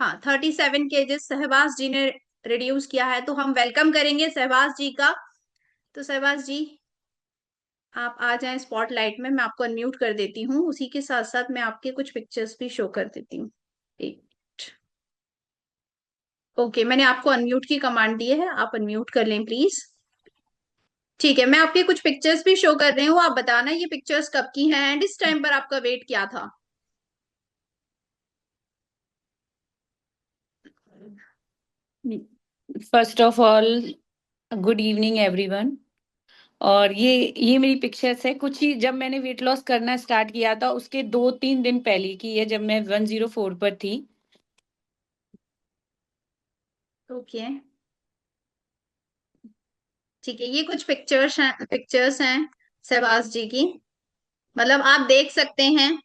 हाँ 37 kg सहबाज जी ने reduce किया है, तो हम वेलकम करेंगे सहबाज जी का। तो सहबाज जी आप आ जाएं स्पॉटलाइट में, मैं आपको अनम्यूट कर देती हूँ, उसी के साथ साथ मैं आपके कुछ पिक्चर्स भी शो कर देती हूँ। एक ओके, मैंने आपको अनम्यूट की कमांड दी है, आप अनम्यूट कर लें प्लीज। ठीक है, मैं आपके कुछ पिक्चर्स भी शो कर रही हूँ, आप बताना ये पिक्चर्स कब की हैं एंड इस टाइम पर आपका वेट क्या था। First of all, good evening everyone. और ये मेरी पिक्चर्स है कुछ ही जब मैंने वेट लॉस करना स्टार्ट किया था उसके 2-3 दिन पहले की है, जब मैं 104 पर थी। ओके ठीक है, ये कुछ पिक्चर्स हैं शहबाज जी की। मतलब आप देख सकते हैं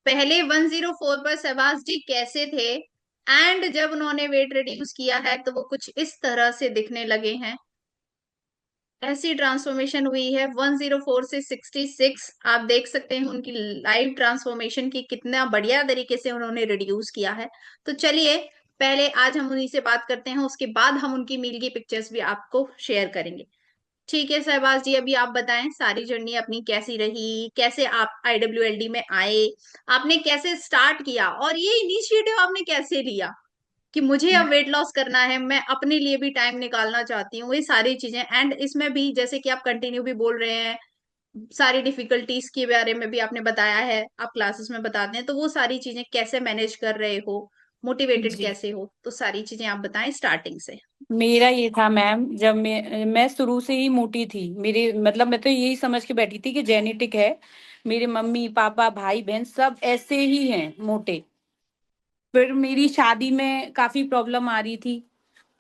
पहले 104 पर शहबाज जी कैसे थे एंड जब उन्होंने वेट रिड्यूस किया है तो वो कुछ इस तरह से दिखने लगे हैं। ऐसी ट्रांसफॉर्मेशन हुई है 104 से 66। आप देख सकते हैं उनकी लाइव ट्रांसफॉर्मेशन की, कितना बढ़िया तरीके से उन्होंने रिड्यूस किया है। तो चलिए पहले आज हम उन्हीं से बात करते हैं, उसके बाद हम उनकी मील की पिक्चर्स भी आपको शेयर करेंगे। ठीक है सहबाज जी, अभी आप बताएं सारी जर्नी अपनी कैसी रही, कैसे आप आईडब्ल्यूएलडी में आए, आपने कैसे स्टार्ट किया और ये इनिशिएटिव आपने कैसे लिया कि मुझे अब वेट लॉस करना है, मैं अपने लिए भी टाइम निकालना चाहती हूँ, ये सारी चीजें एंड इसमें भी जैसे कि आप कंटिन्यू भी बोल रहे हैं, सारी डिफिकल्टीज के बारे में भी आपने बताया है, आप क्लासेस में बताते हैं, तो वो सारी चीजें कैसे मैनेज कर रहे हो, मोटिवेटेड जी, कैसे हो, तो सारी चीजें आप बताएं स्टार्टिंग से। मेरा ये था मैम, जब मैं शुरू से ही मोटी थी। मेरे मतलब मैं तो यही समझ के बैठी थी कि जेनेटिक है। मेरे मम्मी पापा भाई बहन सब ऐसे ही हैं मोटे। फिर मेरी शादी में काफी प्रॉब्लम आ रही थी।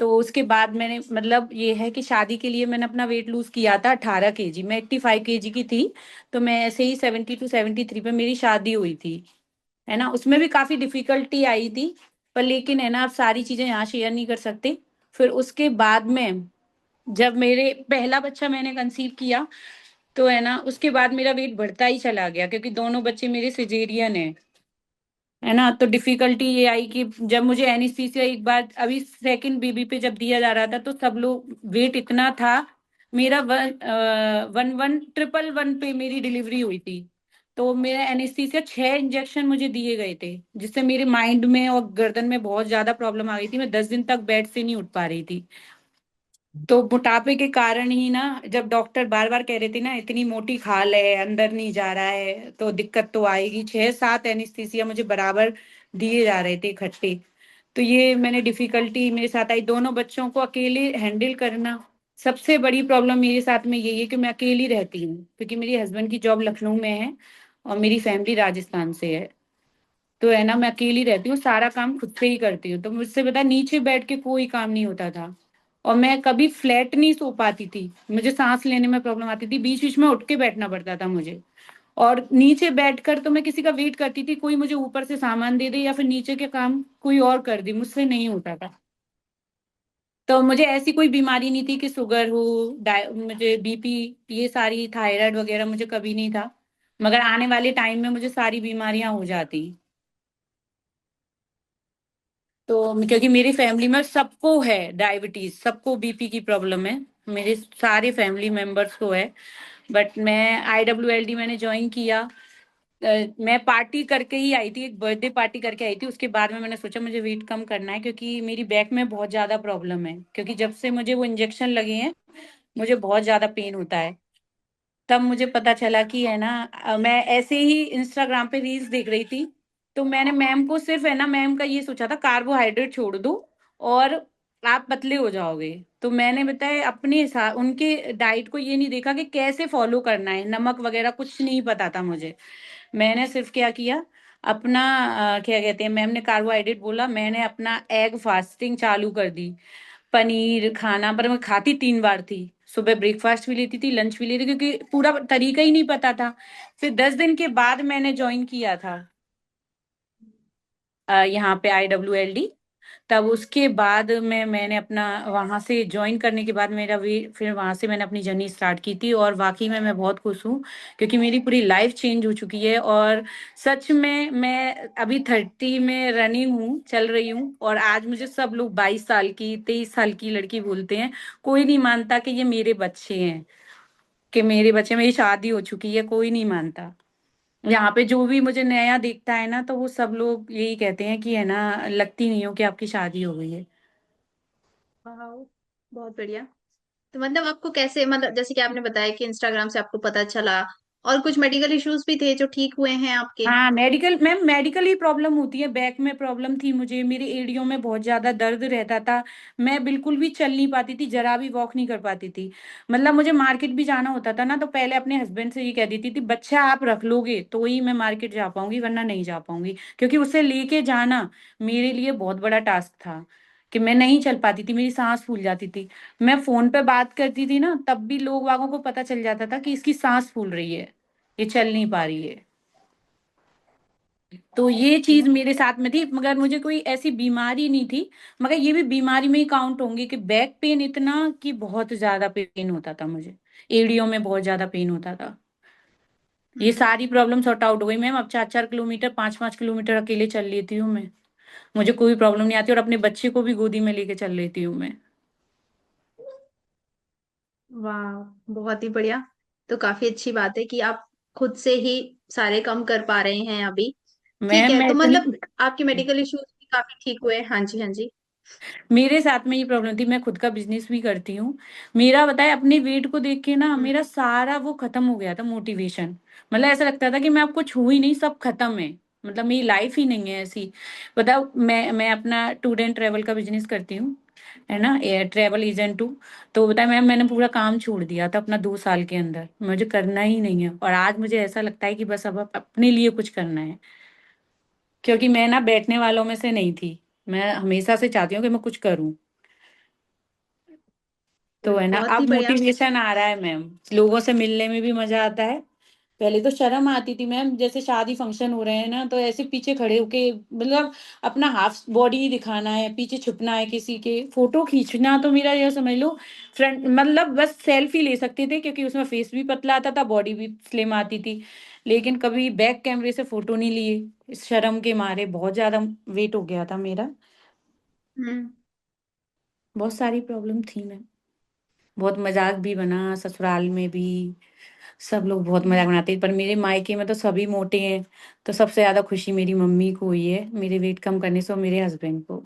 तो उसके बाद मैंने मतलब ये है कि शादी के लिए मैंने अपना वेट लूज किया था 18 kg। मैं 85 kg की थी। तो मैं ऐसे ही 72-73 पे मेरी शादी हुई थी। है ना, उसमें भी काफी डिफिकल्टी आई थी। पर लेकिन है ना, आप सारी चीजें यहाँ शेयर नहीं कर सकते। फिर उसके बाद में जब मेरे पहला बच्चा मैंने कंसीव किया, तो है ना, उसके बाद मेरा वेट बढ़ता ही चला गया क्योंकि दोनों बच्चे मेरे सिजेरियन है। है ना, तो डिफिकल्टी ये आई कि जब मुझे एनेस्थीसिया एक बार अभी सेकंड बेबी पे जब दिया जा रहा था, तो सब लोग वेट इतना था। मेरा वन वन ट्रिपल वन पे मेरी डिलीवरी हुई थी। तो मेरा एनेस्थीसिया 6 इंजेक्शन मुझे दिए गए थे, जिससे मेरे माइंड में और गर्दन में बहुत ज्यादा प्रॉब्लम आ गई थी। मैं 10 दिन तक बेड से नहीं उठ पा रही थी। तो मोटापे के कारण ही ना, जब डॉक्टर बार बार कह रहे थे ना इतनी मोटी खाल है अंदर नहीं जा रहा है तो दिक्कत तो आएगी, 6-7 एनेस्थीसिया मुझे बराबर दिए जा रहे थे इकट्ठे। तो ये मैंने डिफिकल्टी मेरे साथ आई, दोनों बच्चों को अकेले हैंडल करना। सबसे बड़ी प्रॉब्लम मेरे साथ में यही है कि मैं अकेली रहती हूँ, क्योंकि मेरे हस्बैंड की जॉब लखनऊ में है और मेरी फैमिली राजस्थान से है। तो है ना, मैं अकेली रहती हूँ, सारा काम खुद से ही करती हूँ, तो मुझसे पता नीचे बैठ के कोई काम नहीं होता था। और मैं कभी फ्लैट नहीं सो पाती थी, मुझे सांस लेने में प्रॉब्लम आती थी, बीच बीच में उठ के बैठना पड़ता था मुझे। और नीचे बैठकर तो मैं किसी का वेट करती थी, कोई मुझे ऊपर से सामान दे दे या फिर नीचे के काम कोई और कर दे, मुझसे नहीं होता था। तो मुझे ऐसी कोई बीमारी नहीं थी कि शुगर हो, मुझे बीपी, ये सारी थायराइड वगैरह मुझे कभी नहीं था। मगर आने वाले टाइम में मुझे सारी बीमारियां हो जाती। तो क्योंकि मेरी फैमिली में सबको है डायबिटीज, सबको बीपी की प्रॉब्लम है, मेरे सारे फैमिली मेंबर्स को है। बट मैं आईडब्ल्यूएलडी मैंने ज्वाइन किया। मैं पार्टी करके ही आई थी, एक बर्थडे पार्टी करके आई थी। उसके बाद में मैंने सोचा मुझे वेट कम करना है, क्योंकि मेरी बैक में बहुत ज्यादा प्रॉब्लम है, क्योंकि जब से मुझे वो इंजेक्शन लगे हैं मुझे बहुत ज्यादा पेन होता है। तब मुझे पता चला कि है ना, मैं ऐसे ही इंस्टाग्राम पे रील्स देख रही थी। तो मैंने मैम को सिर्फ है ना, मैम का ये सोचा था कार्बोहाइड्रेट छोड़ दो और आप पतले हो जाओगे। तो मैंने बताया अपने हिसाब उनके डाइट को ये नहीं देखा कि कैसे फॉलो करना है, नमक वगैरह कुछ नहीं पता था मुझे। मैंने सिर्फ क्या किया, अपना क्या कहते हैं, मैम ने कार्बोहाइड्रेट बोला, मैंने अपना एग फास्टिंग चालू कर दी। पनीर खाना पर मैं खाती 3 बार थी, सुबह ब्रेकफास्ट भी लेती थी लंच भी लेती थी, क्योंकि पूरा तरीका ही नहीं पता था। फिर 10 दिन के बाद मैंने ज्वाइन किया था यहाँ पे आईडब्ल्यूएलडी। तब उसके बाद मैंने अपना वहाँ से जॉइन करने के बाद मेरा वे फिर वहाँ से मैंने अपनी जर्नी स्टार्ट की थी, और वाक़ई में मैं बहुत खुश हूँ, क्योंकि मेरी पूरी लाइफ़ चेंज हो चुकी है। और सच में मैं अभी 30 में रनिंग हूँ, चल रही हूँ, और आज मुझे सब लोग 22 साल की, 23 साल की लड़की बोलते हैं। कोई नहीं मानता कि ये मेरे बच्चे हैं, कि मेरे बच्चे, मेरी शादी हो चुकी है, कोई नहीं मानता। यहाँ पे जो भी मुझे नया देखता है ना, तो वो सब लोग यही कहते हैं कि है ना, लगती नहीं हो कि आपकी शादी हो गई है। वाह, बहुत बढ़िया। तो मतलब आपको कैसे, मतलब जैसे कि आपने बताया कि इंस्टाग्राम से आपको पता चला, और कुछ मेडिकल इश्यूज भी थे जो ठीक हुए हैं आपके? हाँ, मेडिकल मैम, मेडिकल ही प्रॉब्लम होती है। बैक में प्रॉब्लम थी मुझे, मेरी एड़ियों में बहुत ज्यादा दर्द रहता था। मैं बिल्कुल भी चल नहीं पाती थी, जरा भी वॉक नहीं कर पाती थी। मतलब मुझे मार्केट भी जाना होता था ना, तो पहले अपने हस्बैंड से ये कह देती थी, बच्चा आप रख लोगे तो ही मैं मार्केट जा पाऊंगी, वरना नहीं जा पाऊंगी, क्योंकि उसे लेके जाना मेरे लिए बहुत बड़ा टास्क था, कि मैं नहीं चल पाती थी, मेरी सांस फूल जाती थी। मैं फोन पे बात करती थी ना, तब भी लोग वागों को पता चल जाता था कि इसकी सांस फूल रही है, ये चल नहीं पा रही है। तो ये चीज मेरे साथ में थी, मगर मुझे कोई ऐसी बीमारी नहीं थी। मगर ये भी बीमारी में ही काउंट होंगी, कि बैक पेन इतना कि बहुत ज्यादा पेन होता था मुझे, एड़ियों में बहुत ज्यादा पेन होता था। ये हम्म। सारी प्रॉब्लम सॉर्ट आउट हो गई मैम। अब 4-4 किलोमीटर, 5-5 किलोमीटर अकेले चल लेती हूँ मैं। मुझे कोई प्रॉब्लम नहीं आती, और अपने बच्चे को भी गोदी में लेके चल लेती हूँ मैं। वाह, बहुत ही बढ़िया। तो काफी अच्छी बात है कि आप खुद से ही सारे काम कर पा रहे हैं अभी। ठीक मैम है, मैं तो इतनी, मतलब आपके मेडिकल इश्यूज भी काफी ठीक हुए? हाँ जी, हाँ जी। मेरे साथ में ये प्रॉब्लम थी, मैं खुद का बिजनेस भी करती हूँ। मेरा बताए, अपने वेट को देख के ना, हम्म। मेरा सारा वो खत्म हो गया था, मोटिवेशन। मतलब ऐसा लगता था कि मैं आपको छू ही नहीं, सब खत्म है। मतलब मेरी लाइफ ही नहीं है ऐसी। बताओ, मैं अपना टूर एंड ट्रेवल का बिजनेस करती हूँ, है ना, एयर ट्रेवल एजेंट हूँ। तो बताए मैम, मैंने पूरा काम छोड़ दिया था अपना 2 साल के अंदर, मुझे करना ही नहीं है। और आज मुझे ऐसा लगता है कि बस अब अपने लिए कुछ करना है, क्योंकि मैं ना बैठने वालों में से नहीं थी। मैं हमेशा से चाहती हूँ कि मैं कुछ करूँ। तो है ना, बहुत ही अब बढ़िया। मोटिवेशन आ रहा है मैम, लोगों से मिलने में भी मजा आता है। पहले तो शर्म आती थी मैम, जैसे शादी फंक्शन हो रहे हैं ना, तो ऐसे पीछे खड़े होके, मतलब अपना हाफ बॉडी ही दिखाना है, पीछे छुपना है, किसी के फोटो खींचना तो मेरा यह समझ लो फ्रंट, मतलब बस सेल्फी ले सकते थे, क्योंकि उसमें फेस भी पतला आता था, बॉडी भी स्लिम आती थी। लेकिन कभी बैक कैमरे से फोटो नहीं लिए, इस शर्म के मारे। बहुत ज्यादा वेट हो गया था मेरा। हम्म। बहुत सारी प्रॉब्लम थी मैम। बहुत मजाक भी बना ससुराल में भी, सब लोग बहुत मजाक बनाते हैं, पर मेरे मायके में तो सभी मोटे हैं। तो सबसे ज्यादा खुशी मेरी मम्मी को हुई है मेरे वेट कम करने से, और मेरे हस्बैंड को।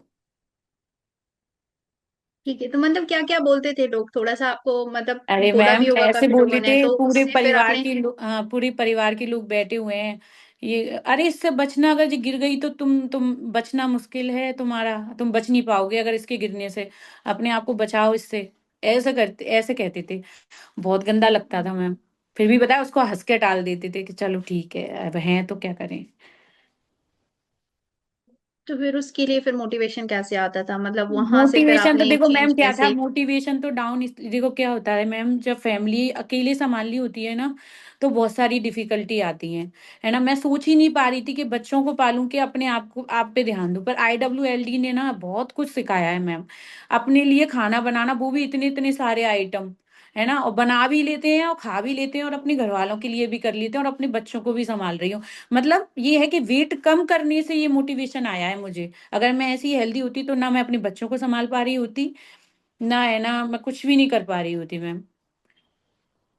ठीक है, तो मतलब क्या क्या बोलते थे लोग, थोड़ा सा आपको मतलब अरे बोला मैम, भी होगा ऐसे काफी बोलते लोगों ने, थे, तो पूरे उससे फिर परिवार आपने? के लोग, हाँ, पूरे परिवार के लोग बैठे हुए हैं। ये, अरे इससे बचना, अगर ये गिर गई तो तुम बचना मुश्किल है तुम्हारा, तुम बच नहीं पाओगे अगर इसके गिरने से, अपने आप को बचाओ इससे। ऐसा करते, ऐसे कहते थे। बहुत गंदा लगता था मैम। फिर भी बताया, उसको हंस के टाल देते थे कि चलो ठीक है, अब हैं तो क्या करें। तो फिर उसके लिए फिर मोटिवेशन कैसे आता था, मतलब वहां से फिर मोटिवेशन तो आपने देखो मैम चेंज क्या था, कैसे? मोटिवेशन तो डाउन, देखो क्या होता है मैम, जब फैमिली अकेले संभालनी होती है ना, तो बहुत सारी डिफिकल्टी आती है ना। मैं सोच ही नहीं पा रही थी कि बच्चों को पालूं, कि अपने आप को, आप पे ध्यान दूं। पर IWLD ने ना बहुत कुछ सिखाया है मैम। अपने लिए खाना बनाना, वो भी इतने इतने सारे आइटम, है ना, और बना भी लेते हैं और खा भी लेते हैं, और अपने घर वालों के लिए भी कर लेते हैं, और अपने बच्चों को भी संभाल रही हूँ। मतलब ये है कि वेट कम करने से ये मोटिवेशन आया है मुझे। अगर मैं ऐसी हेल्दी होती तो ना मैं अपने बच्चों को संभाल पा रही होती, ना है ना, मैं कुछ भी नहीं कर पा रही होती मैम।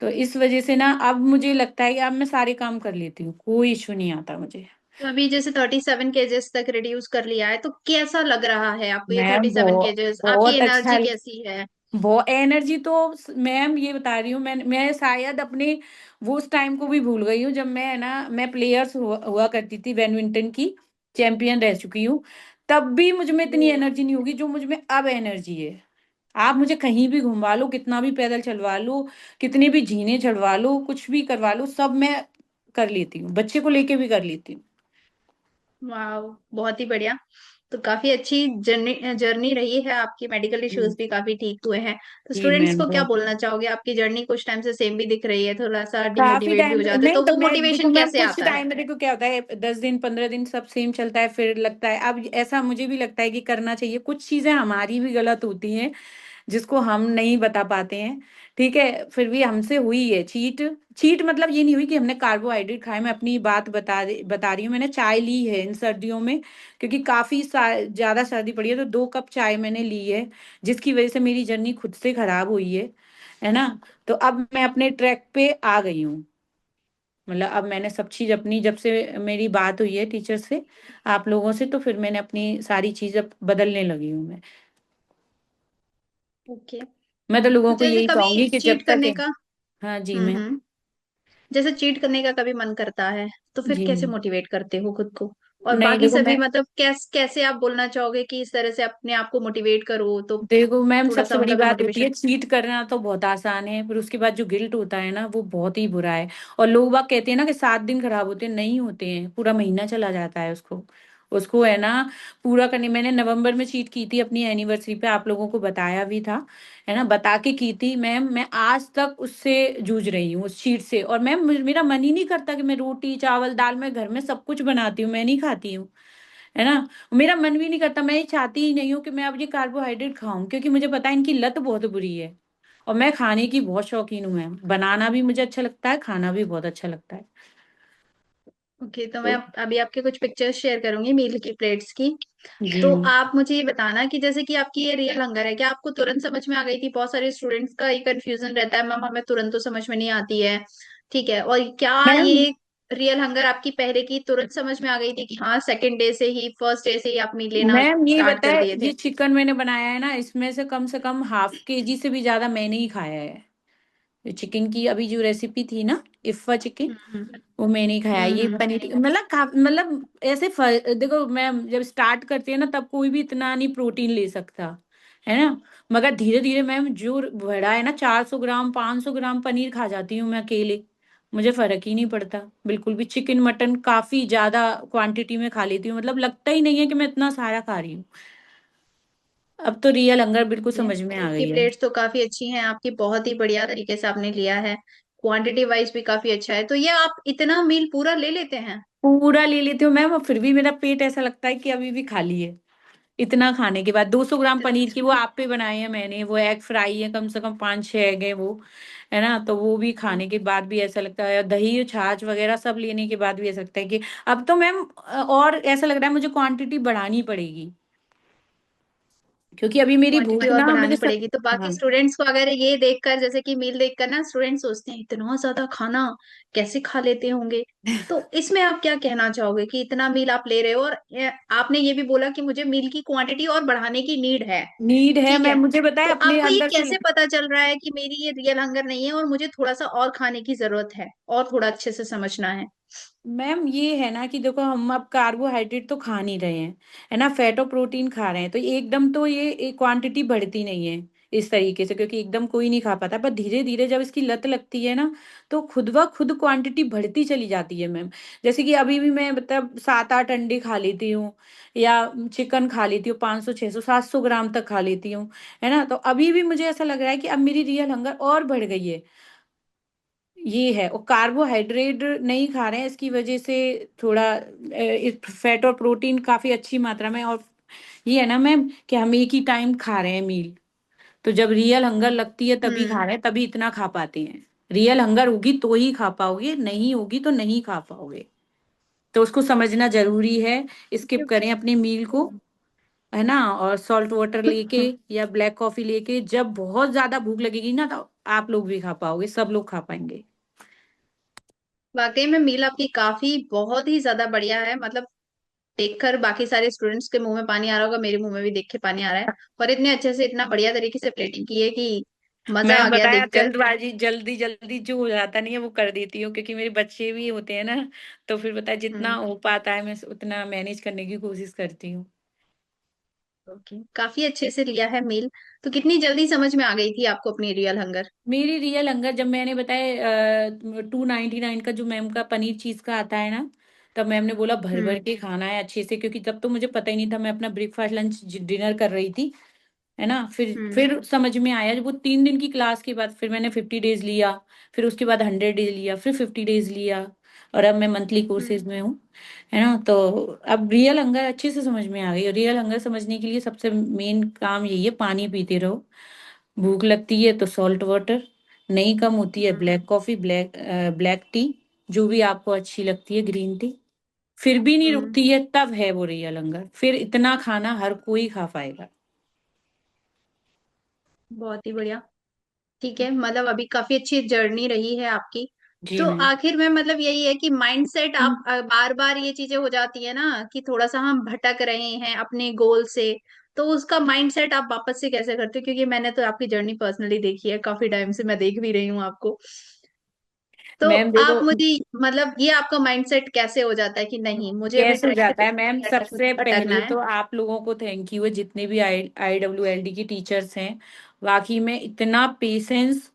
तो इस वजह से ना अब मुझे लगता है कि अब मैं सारे काम कर लेती हूँ, कोई इशू नहीं आता मुझे। तो अभी जैसे 37 केजेस तक रिड्यूस कर लिया है, तो कैसा लग रहा है आपको ये मैम 37 केजेस? आपकी बहुत अच्छा। एनर्जी कैसी है? वो एनर्जी तो, मैम ये बता रही हूँ, मैं शायद अपने वो उस टाइम को भी भूल गई हूँ, जब मैं है ना, मैं प्लेयर्स हुआ करती थी बैडमिंटन की, चैंपियन रह चुकी हूँ। तब भी मुझ में इतनी वो एनर्जी नहीं होगी जो मुझ में अब एनर्जी है। आप मुझे कहीं भी घुमा लो, कितना भी पैदल चलवा लो, कितनी भी झीलें चढ़वा लो, कुछ भी करवा लो, सब मैं कर लेती हूँ, बच्चे को लेके भी कर लेती हूँ। वाह, बहुत ही बढ़िया। तो काफी अच्छी जर्नी जर्नी रही है आपकी, मेडिकल इश्यूज जी भी काफी ठीक हुए हैं। तो जी स्टूडेंट्स मैम, को क्या बहुत बोलना चाहोगे? आपकी जर्नी कुछ टाइम से सेम भी दिख रही है, थोड़ा सा काफी डिमोटिवेट भी टाइम हो जाते, मैं तो तो वो मैं देखो मोटिवेशन मैम, कैसे कुछ आता है? टाइम मेरे को क्या होता है, 10 दिन 15 दिन सब सेम चलता है, फिर लगता है अब ऐसा मुझे भी लगता है कि करना चाहिए। कुछ चीजें हमारी भी गलत होती हैं जिसको हम नहीं बता पाते हैं। ठीक है, फिर भी हमसे हुई है चीट। चीट मतलब ये नहीं हुई कि हमने कार्बोहाइड्रेट खाए। मैं अपनी बात बता रही हूँ। मैंने चाय ली है इन सर्दियों में, क्योंकि काफी ज्यादा सर्दी पड़ी है, तो 2 कप चाय मैंने ली है, जिसकी वजह से मेरी जर्नी खुद से खराब हुई है ना। तो अब मैं अपने ट्रैक पे आ गई हूँ। मतलब अब मैंने सब चीज अपनी, जब से मेरी बात हुई है टीचर से, आप लोगों से, तो फिर मैंने अपनी सारी चीज अब बदलने लगी हूँ मैं। ओके। मैं तो तो लोगों को जैसे यही कभी कहूंगी कि चीट जब तक करने है। का, हाँ जी मैं। जैसे चीट करने का कभी मन करता है, तो फिर जी कैसे मैम। मोटिवेट करते हो खुद को? और नहीं बाकी देखो सभी मैं, मतलब कैसे आप बोलना चाहोगे कि इस तरह से अपने आप को मोटिवेट करो, तो देखो मैम, थोड़ा सा सबसे बड़ी उनका भी बात होती है, मोटिवेशन। चीट करना तो बहुत आसान है, फिर उसके बाद जो गिल्ट होता है ना, वो बहुत ही बुरा है। और लोग बाग कहते हैं ना कि 7 दिन खराब होते हैं, नहीं होते हैं, पूरा महीना चला जाता है उसको। उसको है ना पूरा करने। मैंने नवंबर में चीट की थी अपनी एनिवर्सरी पे, आप लोगों को बताया भी था, है ना, बता के की थी मैम। मैं आज तक उससे जूझ रही हूँ, उस चीट से। और मैम मेरा मन ही नहीं करता कि मैं रोटी चावल दाल, मैं घर में सब कुछ बनाती हूँ, मैं नहीं खाती हूँ, है ना। मेरा मन भी नहीं करता, मैं ये चाहती ही नहीं हूँ कि मैं अब ये कार्बोहाइड्रेट खाऊं, क्योंकि मुझे पता है इनकी लत बहुत बुरी है। और मैं खाने की बहुत शौकीन हूँ मैम, बनाना भी मुझे अच्छा लगता है, खाना भी बहुत अच्छा लगता है। ओके, तो मैं तो अभी आपके कुछ पिक्चर्स शेयर करूंगी मील की प्लेट्स की। जी तो मैम। आप मुझे ये बताना कि जैसे कि आपकी ये रियल हंगर है, क्या आपको तुरंत समझ में आ गई थी? बहुत सारे स्टूडेंट्स का ये कंफ्यूजन रहता है, मैम हमें तुरंत तो समझ में नहीं आती है। ठीक है, और क्या मैम ये रियल हंगर आपकी पहले की तुरंत समझ में आ गई थी कि हाँ सेकंड डे से ही, फर्स्ट डे से ही आप मील लेना मैम ये स्टार्ट कर बताए, दिए थे? ये चिकन मैंने बनाया है ना, इसमें से कम ½ kg से भी ज्यादा मैंने ही खाया है। जो चिकन की अभी जो रेसिपी थी ना, इफ्फा चिकन, हम्म वो मैंने ही खाया। ये हम्म पनीर मतलब मतलब ऐसे देखो मैम, जब स्टार्ट करते हैं ना, तब कोई भी इतना नहीं प्रोटीन ले सकता, है ना। मगर धीरे धीरे मैम जो बढ़ा है ना, 400 ग्राम 500 ग्राम पनीर खा जाती हूँ मैं अकेले। मुझे फर्क ही नहीं पड़ता बिल्कुल भी। चिकन मटन काफी ज्यादा क्वांटिटी में खा लेती हूँ, मतलब लगता ही नहीं है कि मैं इतना सारा खा रही हूँ। अब तो रियल हंगर बिल्कुल ओके, समझ में मील आ की गई है। प्लेट्स तो काफी अच्छी हैं आपकी, बहुत ही बढ़िया तरीके से आपने लिया है। क्वांटिटी वाइज भी काफी अच्छा है, तो ये आप इतना मील पूरा ले लेते हैं? पूरा ले लेती हूँ मैम, और फिर भी मेरा पेट ऐसा लगता है कि अभी भी खाली है। इतना खाने के बाद 200 ग्राम इतना पनीर की, वो आप पे बनाए हैं मैंने, वो एग फ्राई है, कम से कम 5-6 एग है वो, है ना। तो वो भी खाने के बाद भी ऐसा लगता है, दही छाछ वगैरह सब लेने के बाद भी ऐसा लगता है कि अब तो मैम और ऐसा लग रहा है मुझे क्वांटिटी बढ़ानी पड़ेगी, क्योंकि अभी मेरी क्वांटिटी भूख और ना मेरे बढ़ानी सब। पड़ेगी, तो बाकी हाँ। स्टूडेंट्स को अगर ये देखकर, जैसे कि मील देखकर ना स्टूडेंट सोचते हैं इतना ज्यादा खाना कैसे खा लेते होंगे, तो इसमें आप क्या कहना चाहोगे कि इतना मील आप ले रहे हो, और आपने ये भी बोला कि मुझे मील की क्वांटिटी और बढ़ाने की नीड है। नीड है ठीक है, मैम, मुझे बताए तो अपने आपको ये अंदर से। कैसे पता चल रहा है कि मेरी ये रियल हंगर नहीं है और मुझे थोड़ा सा और खाने की जरूरत है, और थोड़ा अच्छे से समझना है? मैम ये है ना कि देखो, हम अब कार्बोहाइड्रेट तो खा नहीं रहे हैं, है ना, फैट और प्रोटीन खा रहे हैं, तो एकदम तो ये क्वांटिटी बढ़ती नहीं है इस तरीके से, क्योंकि एकदम कोई नहीं खा पाता। पर धीरे धीरे जब इसकी लत लगती है ना, तो खुद ब खुद क्वांटिटी बढ़ती चली जाती है मैम। जैसे कि अभी भी मैं मतलब 7-8 अंडे खा लेती हूँ, या चिकन खा लेती हूँ, 500 600 700 ग्राम तक खा लेती हूँ, है ना। तो अभी भी मुझे ऐसा लग रहा है कि अब मेरी रियल हंगर और बढ़ गई है। ये है, और कार्बोहाइड्रेट नहीं खा रहे हैं इसकी वजह से थोड़ा फैट और प्रोटीन काफी अच्छी मात्रा में। और ये है ना मैम कि हम एक ही टाइम खा रहे हैं मील, तो जब रियल हंगर लगती है तभी खा हम्म रहे हैं, तभी इतना खा पाते हैं। रियल हंगर होगी तो ही खा पाओगे, नहीं होगी तो नहीं खा पाओगे। तो उसको समझना जरूरी है। स्किप करें अपने मील को, है ना, और सॉल्ट वाटर लेके या ब्लैक कॉफी लेके, जब बहुत ज्यादा भूख लगेगी ना, तो आप लोग भी खा पाओगे, सब लोग खा पाएंगे। वाकई में मील आपकी काफी बहुत ही ज्यादा बढ़िया है, मतलब देखकर बाकी सारे स्टूडेंट्स के मुंह में पानी आ रहा होगा, मेरे मुंह में भी देख के पानी आ रहा है। और इतने अच्छे से, इतना बढ़िया तरीके से प्लेटिंग की है कि मजा आ मैं गया बताया, देखकर। जल्दबाजी जल्दी जल्दी जो हो जाता नहीं है वो कर देती हूँ, क्योंकि मेरे बच्चे भी होते हैं ना, तो फिर बताया जितना हम्म हो पाता है मैं उतना मैनेज करने की कोशिश करती हूँ। ओके, काफी अच्छे से लिया है मील। तो कितनी जल्दी समझ में आ गई थी आपको अपनी रियल हंगर? मेरी रियल हंगर, जब मैंने बताया 299 का जो मैम का पनीर चीज का आता है ना, तब मैम ने बोला भर भर हम्म। के खाना है अच्छे से, क्योंकि तब तो मुझे पता ही नहीं था, मैं अपना ब्रेकफास्ट लंच डिनर कर रही थी, है ना। फिर हम्म। फिर समझ में आया, जब वो 3 दिन की क्लास के बाद फिर मैंने 50 डेज लिया, फिर उसके बाद 100 डेज लिया, फिर 50 डेज लिया, और अब मैं मंथली हम्म। कोर्सेज में हूँ, है ना। तो अब रियल हंगर अच्छे से समझ में आ गई, और रियल हंगर समझने के लिए सबसे मेन काम यही है, पानी पीते रहो। भूख लगती है तो सॉल्ट वाटर, नहीं कम होती है हम्म। ब्लैक कॉफी, ब्लैक टी, जो भी आपको अच्छी लगती है, ग्रीन टी, फिर भी नहीं हम्म। रुकती है, तब है वो रियल हंगर। फिर इतना खाना हर कोई खा पाएगा। बहुत ही बढ़िया। ठीक है, मतलब अभी काफी अच्छी जर्नी रही है आपकी। जी तो मैम। आखिर में मतलब यही है कि माइंडसेट आप बार बार ये चीजें हो जाती है ना कि थोड़ा सा हम भटक रहे हैं अपने गोल से, तो उसका माइंडसेट आप वापस से कैसे करते हो? क्योंकि मैंने तो आपकी जर्नी पर्सनली देखी है, काफी टाइम से मैं देख भी रही हूँ आपको। तो मैम आप देखो, मुझे मतलब ये आपका माइंडसेट कैसे हो जाता है कि नहीं मुझे अभी कैसे हो ट्रैक जाता पे है मैम, सबसे भटकना पहले है? तो आप लोगों को थैंक यू है, जितने भी IWLD की टीचर्स हैं, वाकई में इतना पेशेंस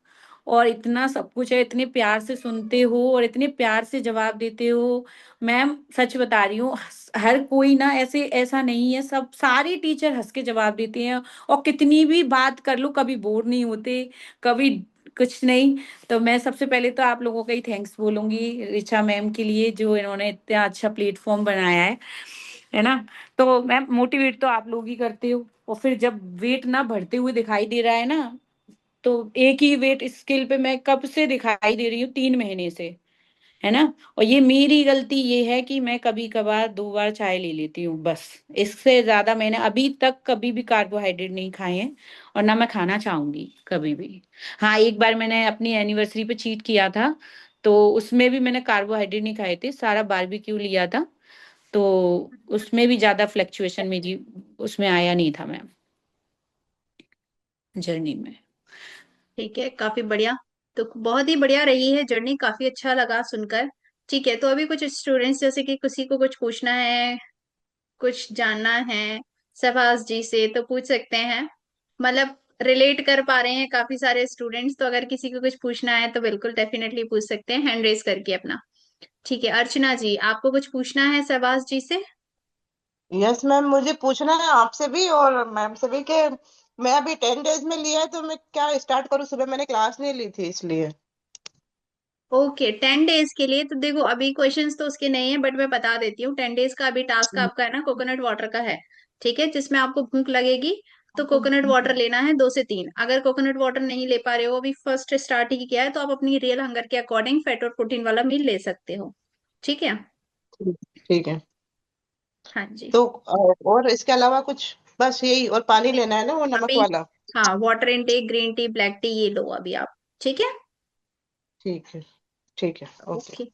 और इतना सब कुछ है, इतने प्यार से सुनते हो और इतने प्यार से जवाब देते हो। मैम सच बता रही हूँ, हर कोई ना ऐसे ऐसा नहीं है, सब सारे टीचर हंस के जवाब देते हैं, और कितनी भी बात कर लो कभी बोर नहीं होते, कभी कुछ नहीं। तो मैं सबसे पहले तो आप लोगों का ही थैंक्स बोलूंगी, रिचा मैम के लिए, जो इन्होंने इतना अच्छा प्लेटफॉर्म बनाया है ना। तो मैम मोटिवेट तो आप लोग ही करते हो, और फिर जब वेट ना बढ़ते हुए दिखाई दे रहा है ना, तो एक ही वेट स्केल पे मैं कब से दिखाई दे रही हूँ, 3 महीने से, है ना। और ये मेरी गलती ये है कि मैं कभी कभार 2 बार चाय ले लेती हूँ बस, इससे ज्यादा मैंने अभी तक कभी भी कार्बोहाइड्रेट नहीं खाए हैं, और ना मैं खाना चाहूंगी कभी भी। हाँ, एक बार मैंने अपनी एनिवर्सरी पे चीट किया था, तो उसमें भी मैंने कार्बोहाइड्रेट नहीं खाए थे, सारा बारबेक्यू लिया था, तो उसमें भी ज्यादा फ्लक्चुएशन मेरी उसमें आया नहीं था मैम, जर्नी में। ठीक है, काफी बढ़िया। तो बहुत ही बढ़िया रही है जर्नी, काफी अच्छा लगा सुनकर। ठीक है, तो अभी कुछ स्टूडेंट्स जैसे कि किसी को कुछ पूछना है, कुछ जानना है शहबाज जी से, तो पूछ सकते हैं। मतलब रिलेट कर पा रहे हैं काफी सारे स्टूडेंट्स, तो अगर किसी को कुछ पूछना है तो बिल्कुल डेफिनेटली पूछ सकते हैं हैंड रेज करके अपना। ठीक है, अर्चना जी आपको कुछ पूछना है शहबाज जी से? यस मैम, मुझे पूछना है आपसे भी और मैम से भी कि मैं अभी 10 डेज में लिया है तो मैं क्या स्टार्ट करूँ। सुबह मैंने क्लास नहीं ली थी इसलिए। ओके, 10 डेज के लिए तो देखो अभी क्वेश्चंस तो उसके नहीं है, बट मैं बता देती हूँ। 10 डेज का अभी टास्क आपका है ना, कोकोनट वाटर का है। ठीक है, जिसमें आपको भूख लगेगी तो कोकोनट वाटर लेना है 2 से 3। अगर कोकोनट वाटर नहीं ले पा रहे हो, अभी फर्स्ट स्टार्ट ही किया है, तो आप अपनी रियल हंगर के अकॉर्डिंग फैट और प्रोटीन वाला मील ले सकते हो। ठीक है। ठीक है। हाँ जी। तो और इसके अलावा कुछ, बस यही, और पानी लेना है ना वो नमक अभी वाला। हाँ, water intake, green tea, black T, ये लो अभी आप। ठीक है। ठीक है। ठीक है। ओके। ओके।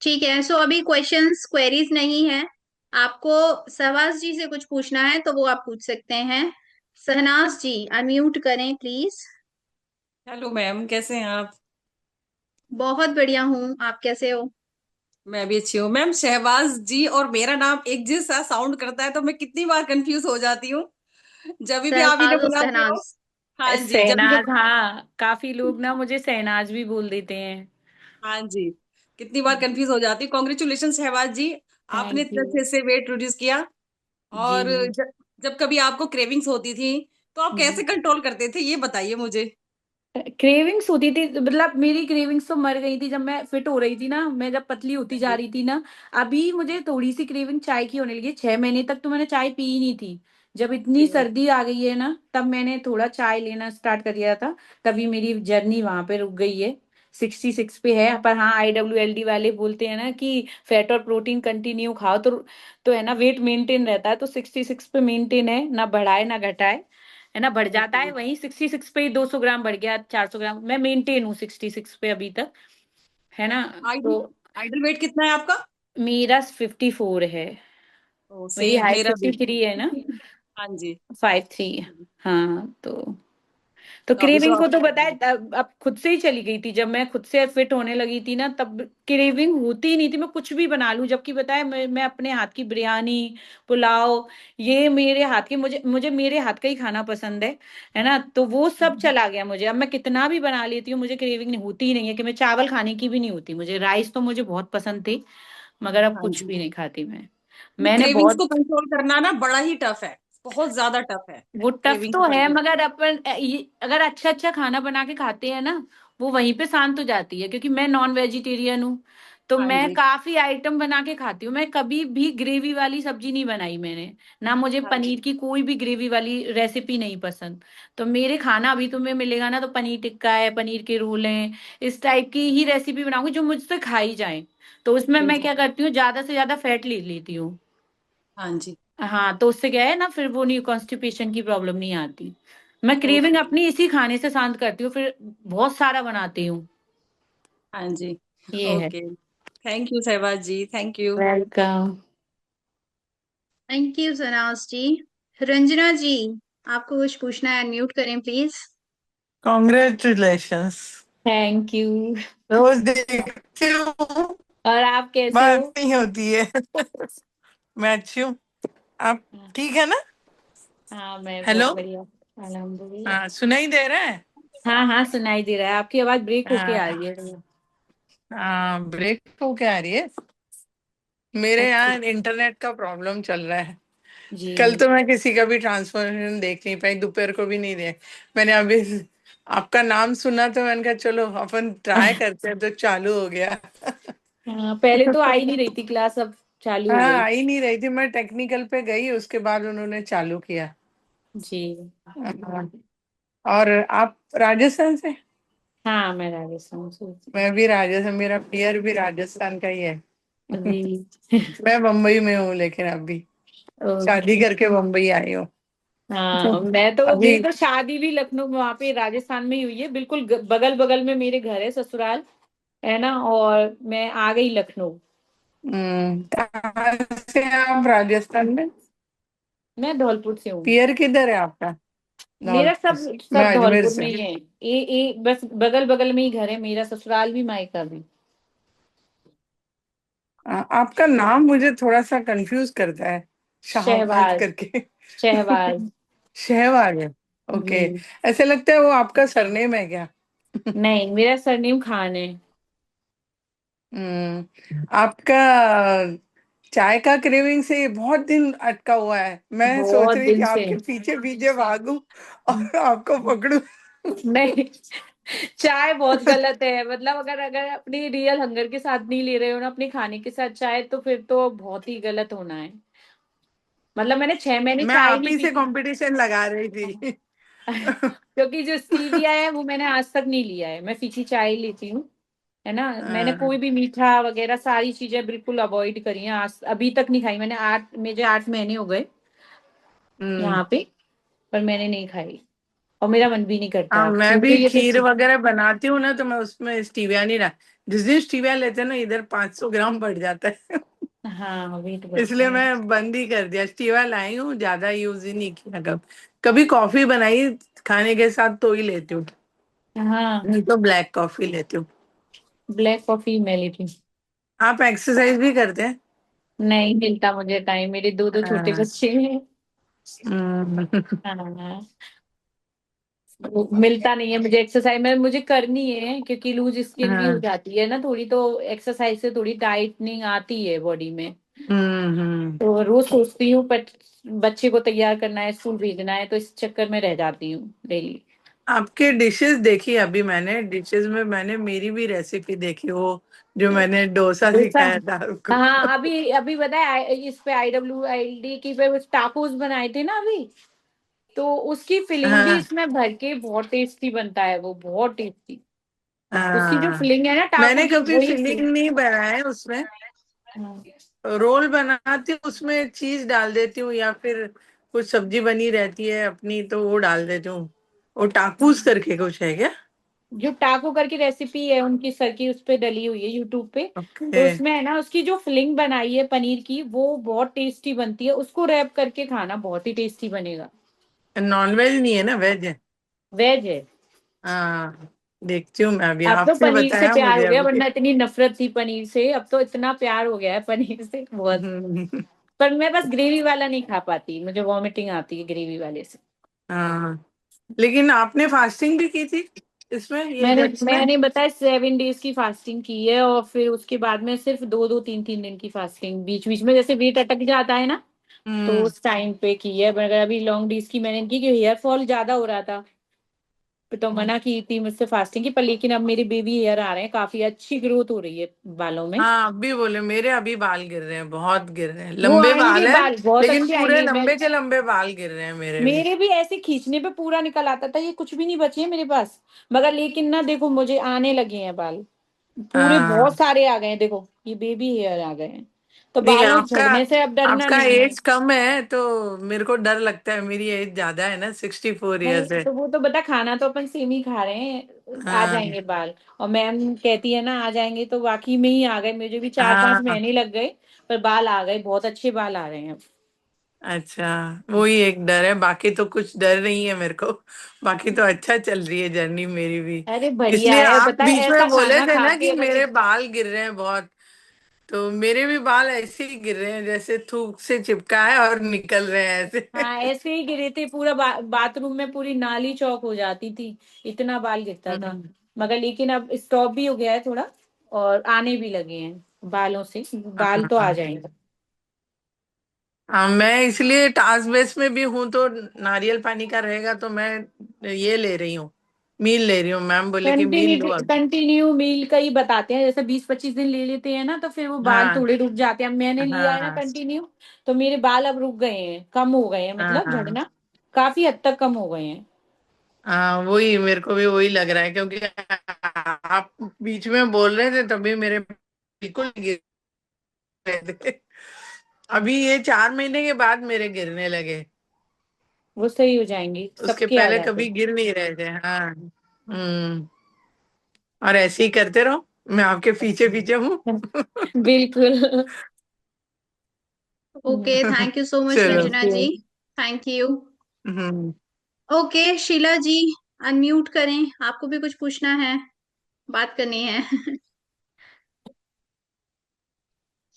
ठीक है, सो अभी क्वेश्चंस क्वेरीज नहीं है। आपको शहबाज जी से कुछ पूछना है तो वो आप पूछ सकते हैं। शहनाज जी अनम्यूट करें प्लीज। हेलो मैम, कैसे हैं आप? बहुत बढ़िया हूँ, आप कैसे हो? मैं भी अच्छी हूँ मैम। शहबाज जी और मेरा नाम एक जैसा साउंड करता है तो मैं कितनी बार कंफ्यूज हो जाती हूँ जब भी आप इन्हें शहबाज और बुलाते हो। शहनाज। हाँ जी, जब भी सहनाज, हाँ काफी लोग ना मुझे सहनाज भी बोल देते हैं। हाँ जी, कितनी बार कंफ्यूज हो जाती हूँ। कॉन्ग्रेचुलेशन शहबाज जी, आपने थैंक इतने यू। अच्छे से वेट रिड्यूस किया। जी। और जब कभी आपको क्रेविंग्स होती थी तो आप कैसे कंट्रोल करते थे, ये बताइए मुझे। क्रेविंग्स होती थी, मतलब मेरी क्रेविंग्स तो मर गई थी जब मैं फिट हो रही थी ना, मैं जब पतली होती हाँ जा जी। रही थी ना। अभी मुझे थोड़ी सी क्रेविंग चाय की होने लगी, 6 महीने तक तो मैंने चाय पी ही नहीं थी। जब इतनी जी। सर्दी आ गई है ना, तब मैंने थोड़ा चाय लेना स्टार्ट कर दिया था, तभी मेरी जर्नी वहां पे रुक गई है। 66 पे है, पर हाँ IWLD वाले बोलते हैं ना कि फैट और प्रोटीन कंटिन्यू खाओ, तो है ना वेट मेंटेन रहता है, तो 66 पे मेंटेन है, ना बढ़ाए ना घटाए, है ना। बढ़ जाता है, ओके। वहीं 66 पे ही 200 ग्राम बढ़ गया, 400 ग्राम, मैं मेंटेन हूँ 66 पे अभी तक, है ना। आइडल तो आइडल वेट कितना है आपका? मेरा 54 है। ओ मेरी सेम, हाइट मेरा भी। 53 है ना, हाँ जी। 53। हाँ, तो तो अभी क्रेविंग तो को तो बताए, अब खुद से ही चली गई थी, जब मैं खुद से फिट होने लगी थी ना, तब क्रेविंग होती ही नहीं थी, मैं कुछ भी बना लूं, जबकि बताए मैं अपने हाथ की बिरयानी, पुलाव, ये मेरे हाथ की, मुझे मुझे मेरे हाथ का ही खाना पसंद है ना, तो वो सब चला गया मुझे। अब मैं कितना भी बना लेती हूँ, मुझे क्रेविंग नहीं होती ही नहीं है, कि मैं चावल खाने की भी नहीं होती, मुझे राइस तो मुझे बहुत पसंद थे, मगर अब हाँ कुछ जी। भी नहीं खाती मैं। मैंने क्रेविंग्स बहुत को कंट्रोल करना ना बड़ा ही टफ है, बहुत ज्यादा टफ है वो टफ क्रेविंग तो को है, कंट्रोल। मगर अपन अगर अच्छा अच्छा खाना बना के खाते हैं ना, वो वहीं पे शांत हो जाती है। क्योंकि मैं नॉन वेजिटेरियन हूँ, तो हाँ मैं जी। काफी आइटम बना के खाती हूँ। मैं कभी भी ग्रेवी वाली सब्जी नहीं बनाई मैंने, ना मुझे हाँ जी। पनीर की कोई भी ग्रेवी वाली रेसिपी नहीं पसंद। तो मेरे खाना अभी तुम्हें मिलेगा ना, तो पनीर टिक्का है, पनीर के रोल हैं, इस टाइप की ही रेसिपी बनाऊंगी जो मुझसे खाई जाए। तो उसमें मैं बिल्कुल। क्या करती हूँ, ज्यादा से ज्यादा फैट ले लेती हूँ। हाँ जी। हाँ, तो उससे क्या है ना, फिर वो नहीं, कॉन्स्टिपेशन की प्रॉब्लम नहीं आती। मैं क्रेविंग ओके। अपनी इसी खाने से शांत करती हूँ, फिर बहुत सारा बनाती हूँ। हाँ जी। ये है। Okay. Thank you Sahwaj ji, thank you. Welcome. Thank you Sanaj ji. Ranjana ji, आपको कुछ पूछना है, अनम्यूट करें प्लीज। कॉन्ग्रेचुलेशंस। Thank you. रोज देखती हूँ, और आप कैसे हो? बात नहीं होती है। मैं अच्छी हूँ, आप ठीक है ना? हाँ, मैं बहुत हेलो, बढ़िया। अल्हम्दुलिल्लाह। हाँ सुनाई दे रहा है? हाँ हाँ, सुनाई दे रहा है, आपकी आवाज ब्रेक होके आ हाँ रही है। हाँ, ब्रेक हो क्या आ रही है? मेरे अच्छा। यहाँ इंटरनेट का प्रॉब्लम चल रहा है। जी। कल तो मैं किसी का भी ट्रांसफॉर्मेशन देख नहीं पाई, दोपहर को भी नहीं देख। मैंने अभी आपका नाम सुना तो मैंने कहा चलो अपन ट्राई करते हैं, तो चालू हो गया। हाँ, पहले तो आ ही नहीं रही थी क्लास, अब चालू हो हाँ, गई। आई नहीं रही थी, मैं टेक्निकल पे गई, उसके बाद उन्होंने चालू किया। जी। हाँ, और आप राजस्थान से? हाँ, मैं राजस्थान से। मैं भी राजस्थान, मेरा पियर भी राजस्थान का ही है। जी। मैं मुंबई में हूँ, लेकिन अभी शादी ओके। करके मुंबई आई हूँ। हाँ, मैं तो, अभी मेरी तो शादी भी लखनऊ, वहां पे राजस्थान में ही हुई है, बिल्कुल बगल बगल में मेरे घर है, ससुराल है ना, और मैं आ गई लखनऊ। कहाँ से हैं आप राजस्थान में? मैं धौलपुर से हूँ। पियर किधर है आपका? मेरा धौलपुर सब से। मैं सब अजमेर धौलपुर से। में ही है। बस बगल बगल में ही घर है, मेरा ससुराल भी मायका भी। आपका नाम मुझे थोड़ा सा कंफ्यूज करता है, शाहबाज शहबाज। करके। शहबाज। शहबाज है? ओके। जी। ऐसे लगता है वो आपका सरनेम है क्या? नहीं, मेरा सरनेम खान है। आपका चाय का क्रेविंग से बहुत दिन अटका हुआ है। मैं सोच बहुत रही थी दिन से। आपके पीछे पीछे भागूं और आपको पकड़ूं। नहीं, चाय बहुत गलत है, मतलब अगर अगर अपनी रियल हंगर के साथ नहीं ले रहे हो ना, अपने खाने के साथ चाय, तो फिर तो बहुत ही गलत होना है। मतलब मैंने 6 महीने मैं चाय आप नहीं ही पी से थी। कंपटीशन लगा रही थी। क्योंकि जो स्टीविया है वो मैंने आज तक नहीं लिया है, मैं फीकी चाय ही लेती हूँ, है ना। मैंने कोई हाँ, भी मीठा वगैरह सारी चीजें बिल्कुल अवॉइड करी हैं, आज अभी तक नहीं खाई मैंने। मुझे 8 महीने हो गए हम्म। यहाँ पे, पर मैंने नहीं खाई, और मेरा मन भी नहीं हाँ, करता मैं क्योंकि भी ये खीर तो। वगैरह बनाती हूँ ना, तो मैं उसमें स्टीविया नहीं डाल। जिस दिन स्टीविया लेते हैं ना, इधर 500 ग्राम बढ़ जाता है। हाँ, वेट बढ़ता इसलिए है। मैं बंद ही कर दिया, स्टीविया लाई हूँ, ज्यादा यूज ही नहीं किया। कभी कॉफी बनाई खाने के साथ तो ही लेती हूँ, हाँ, नहीं तो ब्लैक कॉफी लेती हूँ। ब्लैक कॉफी मैं लेती हूँ। आप एक्सरसाइज भी करते हैं? नहीं मिलता मुझे टाइम, मेरे दो दो छोटे हाँ। बच्चे हैं। हम्म। हाँ, वो मिलता नहीं है मुझे एक्सरसाइज में, मुझे करनी है क्योंकि लूज स्किन भी हो हाँ। जाती है ना थोड़ी, तो एक्सरसाइज से थोड़ी टाइटनिंग आती है बॉडी में। हम्म। तो रोज सोचती हूँ, बट बच्चे को तैयार करना है, स्कूल भेजना है, तो इस चक्कर में रह जाती हूँ डेली। आपके डिशेस देखी अभी मैंने, डिशेस में मैंने मेरी भी रेसिपी देखी, वो जो मैंने डोसा डोसा। सिखाया था आपको। हाँ, अभी अभी बताया, इस पे IWLD की पे टाकोस बनाए थे ना अभी, तो उसकी फिलिंग भी हाँ इसमें भर के बहुत टेस्टी बनता है, वो बहुत टेस्टी। उसकी जो हाँ, फिलिंग है ना टाको मैंने की, कभी वही फिलिंग फिलिंग। नहीं बनाया है उसमें। रोल बनाती हूँ, उसमें चीज डाल देती हूँ, या फिर कुछ सब्जी बनी रहती है अपनी तो वो डाल देती हूँ। वो टाकूस करके कुछ है क्या? जो टाको करके रेसिपी है उनकी सर की, उस पे डली हुई है यूट्यूब पे। तो ओके। उसमें है ना, उसकी जो फिलिंग बनाई है पनीर की, वो बहुत टेस्टी बनती है, उसको रैप करके खाना बहुत ही टेस्टी बनेगा। नॉन वेज नहीं है ना, वेज है? वेज है। हाँ, देखती हूँ मैं, अभी अब तो आपने पनीर से बताया प्यार मुझे हो गया, अभी। वरना इतनी नफरत थी पनीर से, अब तो इतना प्यार हो गया है पनीर से बहुत। हम्म। पर मैं बस ग्रेवी वाला नहीं खा पाती, मुझे वॉमिटिंग आती है ग्रेवी वाले से। हाँ, लेकिन आपने फास्टिंग भी की थी? इसमें ये मैंने व्रत में? मैंने बताया 7 डेज की फास्टिंग की है, और फिर उसके बाद में सिर्फ 2-2 3-3 दिन की फास्टिंग, बीच बीच में जैसे वेट अटक जाता है ना, तो हम्म। उस टाइम पे की है। मगर अभी लॉन्ग डेज की मैंने की, क्योंकि हेयर फॉल ज्यादा हो रहा था, तो मना की थी मुझसे फास्टिंग की। पर लेकिन अब मेरे बेबी हेयर आ रहे हैं, काफी अच्छी ग्रोथ हो रही है बालों में। हाँ, अभी बोले मेरे अभी बाल गिर रहे हैं, बहुत गिर रहे हैं, वो लंबे आएंगे बाल है। बाल, बहुत लेकिन अच्छे पूरे आएंगे। मैं लंबे के लंबे बाल गिर रहे हैं मेरे भी। मेरे भी ऐसे खींचने पे पूरा निकल आता था, ये कुछ भी नहीं बचे हैं मेरे पास। मगर लेकिन ना देखो, मुझे आने लगे हैं बाल, पूरे बहुत हाँ। सारे आ गए हैं, देखो ये बेबी हेयर आ गए हैं। तो नहीं, बालों आपका झड़ने से अब डरना आपका नहीं है। एज कम है तो मेरे को डर लगता है, मेरी एज ज्यादा है ना, 64 ईयर्स नहीं है। तो वो तो बता, खाना तो अपन सेम ही खा रहे हैं, आ हाँ। जाएंगे बाल। और मैम कहती है ना आ जाएंगे, तो वाकई में ही आ गए, मुझे भी 4-5 हाँ। महीने लग गए, पर बाल आ गए, बहुत अच्छे बाल आ रहे हैं अब। अच्छा, वही एक डर है, बाकी तो कुछ डर नहीं है मेरे को। बाकी तो अच्छा चल रही है जर्नी मेरी भी। अरे बढ़िया इसलिए है, आप पता है बीच में ऐसा बोले खाना थे खा ना के कि अगर मेरे बाल गिर रहे हैं बहुत, तो मेरे भी बाल ऐसे ही गिर रहे हैं जैसे थूक से चिपका है और निकल रहे हैं ऐसे। हाँ ऐसे ही गिरे थे, पूरा बाथरूम में पूरी नाली चौक हो जाती थी, इतना बाल गिरता था। हम्म। मगर लेकिन अब स्टॉप भी हो गया है थोड़ा, और आने भी लगे हैं बालों से, बाल तो आ हाँ। जाएंगे। हाँ, मैं इसलिए टास्क बेस में भी हूँ, तो नारियल पानी का रहेगा तो मैं ये ले रही हूँ, मील ले रही हूँ। मैम बोले कि मील लो अभी। कंटिन्यू मील का ही बताते हैं, जैसे 20-25 दिन ले लेते हैं ना, तो फिर वो बाल हाँ। थोड़े रुक जाते हैं। अब मैंने लिया है ना हाँ। कंटिन्यू, तो मेरे बाल अब रुक गए हैं, कम हो गए हैं, मतलब हाँ। झड़ना काफी हद तक कम हो गए हैं। हाँ, वही मेरे को भी वही लग रहा है, क्योंकि आप बीच में बोल रहे थे तभी मेरे बिल्कुल गिर रहे थे। अभी ये 4 महीने के बाद मेरे गिरने लगे। वो सही हो जाएंगी, उसके सबके आ पहले जाते कभी हैं। गिर नहीं रहे थे। हाँ। हम्म। और ऐसे ही करते रहो, मैं आपके पीछे पीछे हूँ। बिल्कुल। Okay, thank you so much चलो। Thank Ranjana you. Ji. Thank you. Hmm. Okay Sheela ji, unmute करें, आपको भी कुछ पूछना है, बात करनी है।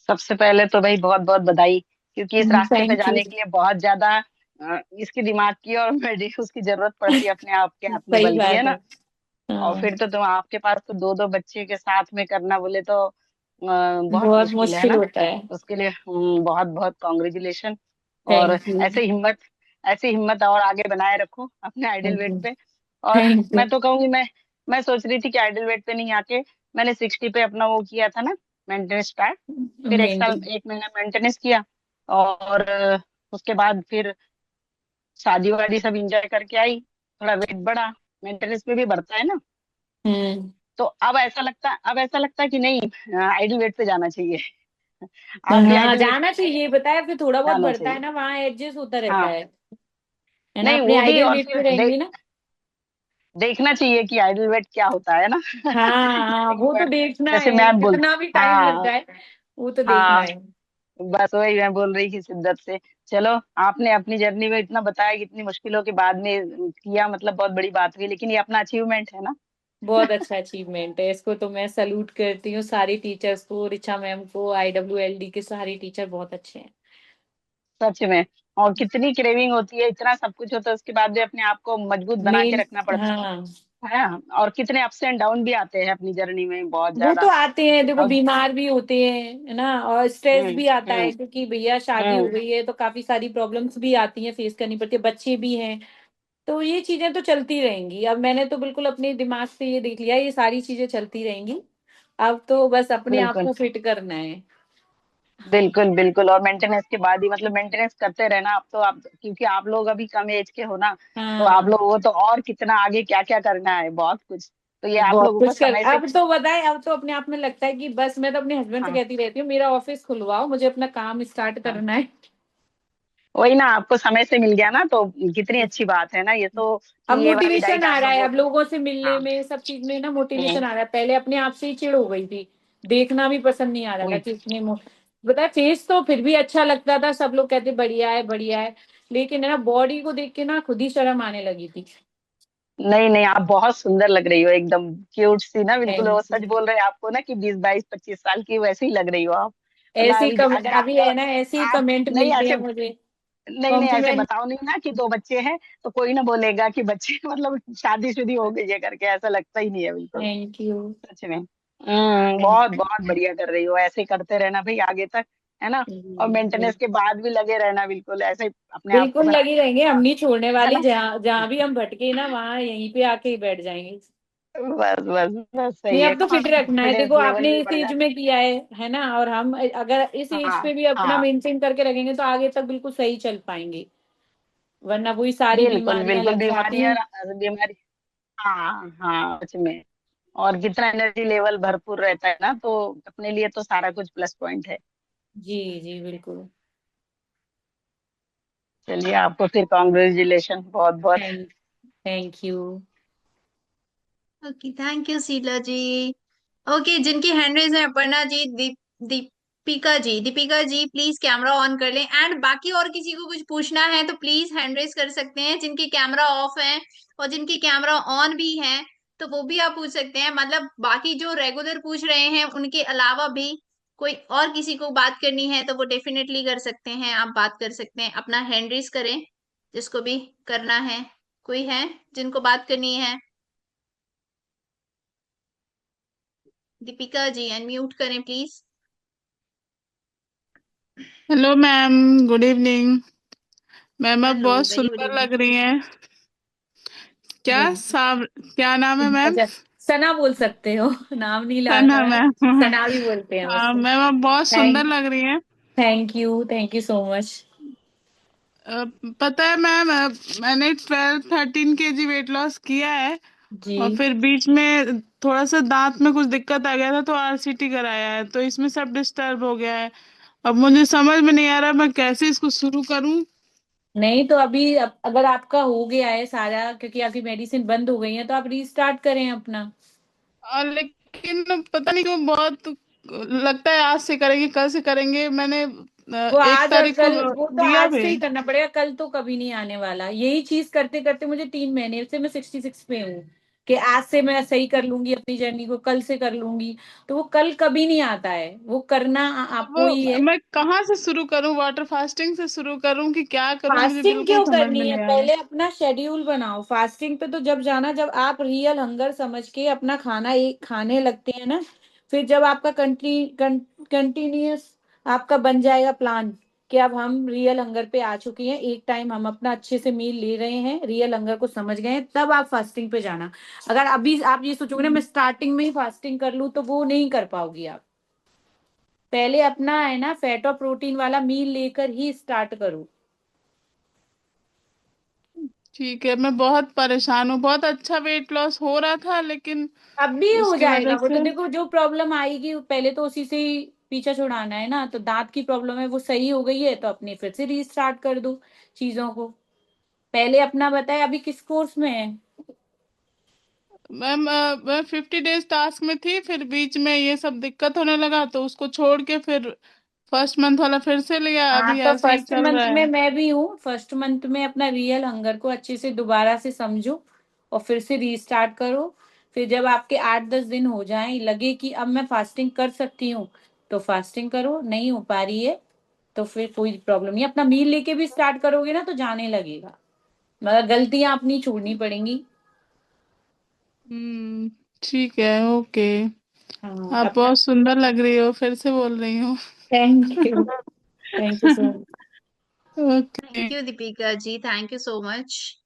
सबसे पहले तो भाई बहुत बहुत बधाई, क्योंकि इस रास्ते पे थैंक यू। जाने के लिए बहुत ज्यादा इसकी दिमाग की और उसकी जरूरत पड़ती है, अपने आप के सही आत्मबल की, है बात है। ना। और हाँ, फिर तो तुम आपके पास तो दो दो बच्चे के साथ में करना बोले तो बहुत बहुत मुश्किल है मुश्किल ना। होता है। उसके लिए बहुत बहुत कॉन्ग्रेचुलेशन। और थैंक यू। ऐसे हिम्मत और आगे बनाए रखो अपने आइडल थैंक वेट यू। पे। और थैंक यू। मैं तो कहूंगी, मैं सोच रही थी कि आइडल वेट पे नहीं आके मैंने 60 पे अपना वो किया था ना, मेंटेनेंस स्टार्ट। फिर एक साल मेंटेन। 1 महीना मेंटेनेंस किया, और उसके बाद फिर शादी वादी सब इंजॉय करके आई, थोड़ा वेट बढ़ा, मेंटेनेंस में भी बढ़ता है ना। हम्म। तो अब ऐसा लगता है कि नहीं, आइडल वेट पे जाना चाहिए। आप भी हाँ आइडल वेट जाना चाहिए, बताया फिर थोड़ा बहुत जाना बढ़ता है चाहिए। ना, वहाँ एडजस्ट होता रहता हाँ, है ना, नहीं अपने वो भी, आइडियल और वेट पे फिर रहेंगे ना। देखना चाहिए कि आइडल वेट क्या होता है ना। हाँ हाँ, एक वो तो बार देखना जैसे है, मैम बोल कितना भी टाइम लग हाँ जाए, वो तो देखना हाँ, है। बस वही मैं बोल रही थी शिद्दत से। चलो, आपने अपनी जर्नी में इतना बताया कि इतनी मुश्किलों के बाद में किया, मतलब बहुत बड़ी बात हुई, लेकिन ये अपना अचीवमेंट है ना। बहुत अच्छा अचीवमेंट है, इसको तो मैं सल्यूट करती हूँ सारी टीचर्स को, रिचा मैम को, IWLD के सारे टीचर बहुत अच्छे हैं। सच में। और कितनी क्रेविंग होती है, इतना सब कुछ होता है, उसके बाद भी अपने आप को मजबूत बना के मेन। रखना पड़ता हाँ, है। और कितने अप्स एंड डाउन भी आते हैं अपनी जर्नी में, बहुत वो तो ज्यादा। आते हैं, देखो अब बीमार भी होते हैं, है ना, और स्ट्रेस हम्म भी आता है, हम्म क्योंकि भैया शादी हो हम्म गई है तो काफी सारी प्रॉब्लम्स भी आती हैं, फेस करनी पड़ती है, बच्चे भी हैं। तो ये चीजें तो चलती रहेंगी, अब मैंने तो बिल्कुल अपने दिमाग से ये देख लिया, ये सारी चीजें चलती रहेंगी। अब तो बस अपने आप बिल्कुल को फिट करना है। बिल्कुल बिल्कुल। और मेंटेनेंस के बाद ही, मतलब मेंटेनेंस करते रहना। अब तो आप, क्योंकि आप लोग अभी कम एज के हो ना, तो आप हाँ, लोग वो तो और कितना आगे क्या क्या करना है, बहुत कुछ। तो ये आप बहुत लोगों को कुछ कर, समय से अब तो बताए, अब तो अपने आप में लगता है कि बस, मैं तो अपने हस्बैंड से हाँ कहती रहती हूँ, मेरा ऑफिस खुलवाओ, मुझे अपना काम स्टार्ट हाँ, करना है। वही ना, आपको समय से मिल गया ना, तो कितनी अच्छी बात है ना ये तो, कि अब ये वाली मोटिवेशन डाइट आ आप रहा है, लोगों अब लोगों से मिलने हाँ में, सब चीज में ना हम्म, मोटिवेशन आ रहा है, पहले अपने आप से ही चिढ़ हो गई थी, देखना भी पसंद नहीं आ रहा था वही। कि इसने बताया, फेस तो फिर भी अच्छा लगता था, सब लोग कहते बढ़िया है बढ़िया है, लेकिन है ना, बॉडी को देख के ना खुद ही शर्म आने लगी थी। नहीं नहीं, आप बहुत सुंदर लग रही हो, एकदम क्यूट सी ना, बिल्कुल वो थैंक सच यू। बोल रहे हैं आपको ना कि 20 22 25 साल की वैसे ही लग रही हो आप। मतलब ऐसे ही अभी कम, अगर अभी आपका है ना, ऐसे ही आप कमेंट नहीं मिलते हैं ऐसे मुझे। नहीं नहीं, ऐसे कॉम्प्लीमेंट। बताओ नहीं ना कि 2 बच्चे हैं, तो कोई ना बोलेगा कि बच्चे मतलब शादीशुदी हो गई है करके, ऐसा लगता ही नहीं है बिल्कुल। Thank you. सच में। थैंक बहुत बहुत बढ़िया कर रही हो, ऐसे ही करते रहना भाई आगे तक, है ना। और यू। मेंटेनेंस के बाद भी लगे रहना, बिल्कुल ऐसे ही अपने आप को बिल्कुल बना लगी के रहेंगे, हम रखना, नहीं छोड़ने है वाली, ना। जहाँ जहाँ भी हम भटके ना वहाँ यहीं पे आके ही बैठ जाएंगे। बस बस बस, नहीं, सही है, अब तो फिट रखना है, कॉन्फिडेंस देखो लेवल आपने भी इस बढ़ एज जाता में किया है ना, और हम अगर इस है। एज हाँ पे भी अपना हाँ, मेंटेन करके रखेंगे तो आगे तक बिल्कुल सही चल पाएंगे, वरना वही सारी बिल्कुल बीमारियां बिल्कुल, लग जाती बीमारियां हैं। बीमारी। हाँ हाँ, सच में। और कितना एनर्जी लेवल भरपूर रहता है ना, तो अपने लिए तो सारा कुछ प्लस पॉइंट है। जी जी बिल्कुल। चलिए, आपको फिर कॉन्ग्रेचुलेशन बहुत बहुत। Thank thank you. Okay, thank you Sheela ji. Okay, जिनकी हैंड रेज है, Aparna ji, Deepika ji please camera on कर लें। एंड बाकी और किसी को कुछ पूछना है तो प्लीज हैंड रेज कर सकते हैं, जिनकी कैमरा ऑफ है और जिनकी कैमरा ऑन भी है तो वो भी आप पूछ सकते हैं। मतलब बाकी जो रेगुलर पूछ रहे हैं उनके अलावा भी कोई और किसी को बात करनी है तो वो डेफिनेटली कर सकते हैं, आप बात कर सकते हैं, अपना हैंड रेज करें जिसको भी करना है। कोई है जिनको बात करनी है? दीपिका जी अनम्यूट करें please. Hello ma'am, good evening. Ma'am आप हेलो, बहुत वेरी गुड सुंदर इवनिंग। लग रही हैं। क्या गुड। क्या नाम है मैम? अच्छा, सना बोल सकते हो। नाम नहीं सना लाना है। मैम। सना भी बोलते हैं हाँ मुझसे। मैम, आप बहुत सुंदर थैंक लग रही हैं। Thank you so much. पता है मैम, मैंने 12-13 kg वेट लॉस किया है। जी। और फिर बीच में थोड़ा सा दांत में कुछ दिक्कत आ गया था, तो आरसीटी कराया है, तो इसमें सब डिस्टर्ब हो गया है। अब मुझे समझ में नहीं आ रहा मैं कैसे इसको शुरू करूं। नहीं तो अभी अगर आपका हो गया है सारा, क्योंकि आपकी मेडिसिन बंद हो गई है, तो आप रीस्टार्ट करें अपना। और लेकिन पता नहीं क्यों बहुत लगता है आज से करेंगे, कल से करेंगे। मैंने वो 1 तारीख को वो तो दिया आज भी। से ही करना पड़ेगा, कल तो कभी नहीं आने वाला। यही चीज करते करते मुझे 3 महीने से, मैं 66 पे हूँ, कि आज से मैं सही कर लूंगी अपनी जर्नी को, कल से कर लूंगी। तो वो कल कभी नहीं आता है, वो करना आपको ही अब है। मैं कहाँ से शुरू करूं? वाटर फास्टिंग से शुरू करूं कि क्या करूं? मुझे फास्टिंग बिल्कुल क्यों समझ में करनी है, नहीं आ रहा। पहले अपना शेड्यूल बनाओ। फास्टिंग पे तो जब जाना, जब आप रियल हंगर समझ के अपना खाना एक खाने लगते हैं ना, फिर जब आपका कंटिन्यूअस आपका बन जाएगा प्लान, कि अब हम रियल हंगर पे आ चुके हैं, एक टाइम हम अपना अच्छे से मील ले रहे हैं, रियल हंगर को समझ गए हैं, तब आप फास्टिंग पे जाना। अगर अभी आप ये सोचोगे ना मैं स्टार्टिंग में ही फास्टिंग कर लूं, तो वो नहीं कर पाओगी आप। पहले अपना है ना फैट और प्रोटीन वाला मील लेकर ही स्टार्ट करो। ठीक है, मैं बहुत परेशान हूँ। बहुत अच्छा वेट लॉस हो रहा था, लेकिन अब भी हो उसकी जाएगा वजह वो तो, से देखो जो प्रॉब्लम आएगी पहले तो उसी से ही पीछा छुड़ाना है ना। तो दांत की प्रॉब्लम है, वो सही हो गई है तो अपने फिर से रीस्टार्ट कर दो चीजों को। पहले अपना बताए अभी किस कोर्स में है? मैम, मैं 50 डेज टास्क में थी, फिर बीच में ये सब दिक्कत होने लगा तो उसको छोड़ के फिर फर्स्ट मंथ वाला फिर से लिया। हाँ, अभी तो ऐसे ही फर्स्ट चल मंथ रहा में है। मैं भी हूँ। फर्स्ट मंथ में अपना रियल हंगर को अच्छे से दोबारा से समझो और फिर से रीस्टार्ट करो। फिर जब आपके 8-10 दिन हो जाएं, लगे कि अब मैं फास्टिंग कर सकती हूँ, तो फास्टिंग करो। नहीं हो पा रही है तो फिर कोई प्रॉब्लम नहीं, अपना मील लेके भी स्टार्ट करोगे ना तो जाने लगेगा। मगर गलतियां अपनी छोड़नी पड़ेंगी। ठीक है, ओके। हाँ आप अपना। बहुत सुंदर लग रही हो, फिर से बोल रही हूँ। Thank you so much. Okay. Thank you Deepika ji, thank you so much.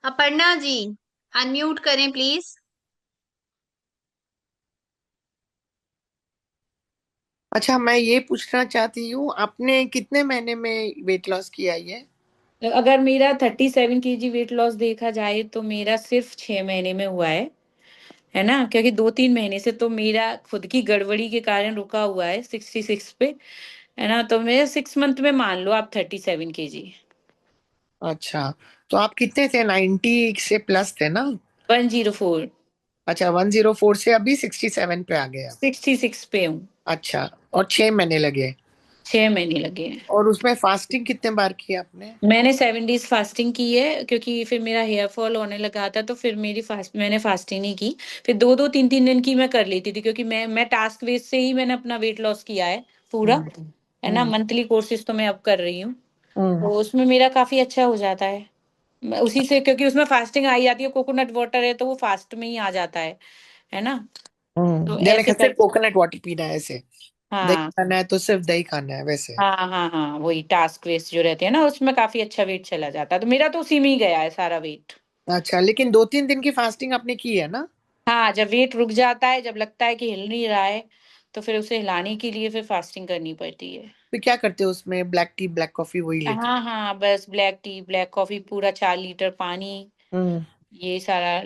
Aparna ji unmute करें प्लीज। अच्छा, मैं ये पूछना चाहती हूँ, आपने कितने महीने में वेट लॉस किया ये? अगर मेरा 37 kg वेट लॉस देखा जाए तो मेरा सिर्फ 6 महीने में हुआ है ना, क्योंकि 2-3 महीने से तो मेरा खुद की गड़बड़ी के कारण रुका हुआ है 66 पे, है ना। तो मेरे 6 मंथ में मान लो आप 37 kg। अच्छा, तो आप कितने थे? 90 से प्लस थे ना? 104। अच्छा, 104 से अभी 67 पे आ गए आप। 66 पे हूँ। अच्छा, और 6 महीने लगे? 6 महीने लगे हैं। और उसमें फास्टिंग कितने बार की आपने? मैंने 7 डेज फास्टिंग की है, क्योंकि फिर मेरा हेयर फॉल होने लगा था, तो फिर मैंने फास्टिंग नहीं की। फिर 2-2 3-3 दिन की मैं कर लेती थी, क्योंकि मैं टास्क बेस से ही मैंने अपना वेट लॉस किया है पूरा, हम्म है ना। हम्म मंथली कोर्सेज तो मैं अब कर रही हूँ। हम्म। तो उसमें मेरा काफी अच्छा हो जाता है। उसी से, क्योंकि उसमें फास्टिंग आ ही जाती है, कोकोनट वाटर है तो वो फास्ट में ही आ जाता है ना। तो यानी ऐसे कि सिर्फ कर, कोकोनट वाटर पीना है ऐसे, दही हाँ खाना है तो सिर्फ दही खाना है वैसे। हाँ हाँ हाँ, वही टास्क वेस्ट जो रहते हैं ना, उसमें काफी अच्छा वेट चला जाता है। तो मेरा तो उसी में ही गया है सारा वेट। अच्छा, लेकिन 2-3 दिन की फास्टिंग आपने की है ना? हाँ, जब वेट रुक जाता है, जब लगता है कि हिल नहीं रहा है, तो फिर उसे हिलाने के लिए फिर फास्टिंग करनी पड़ती है। फिर क्या करते हो उसमें? ब्लैक टी ब्लैक कॉफी वही लेते हाँ हाँ, बस ब्लैक टी, ब्लैक कॉफी, पूरा 4 लीटर पानी, हो? ये सारा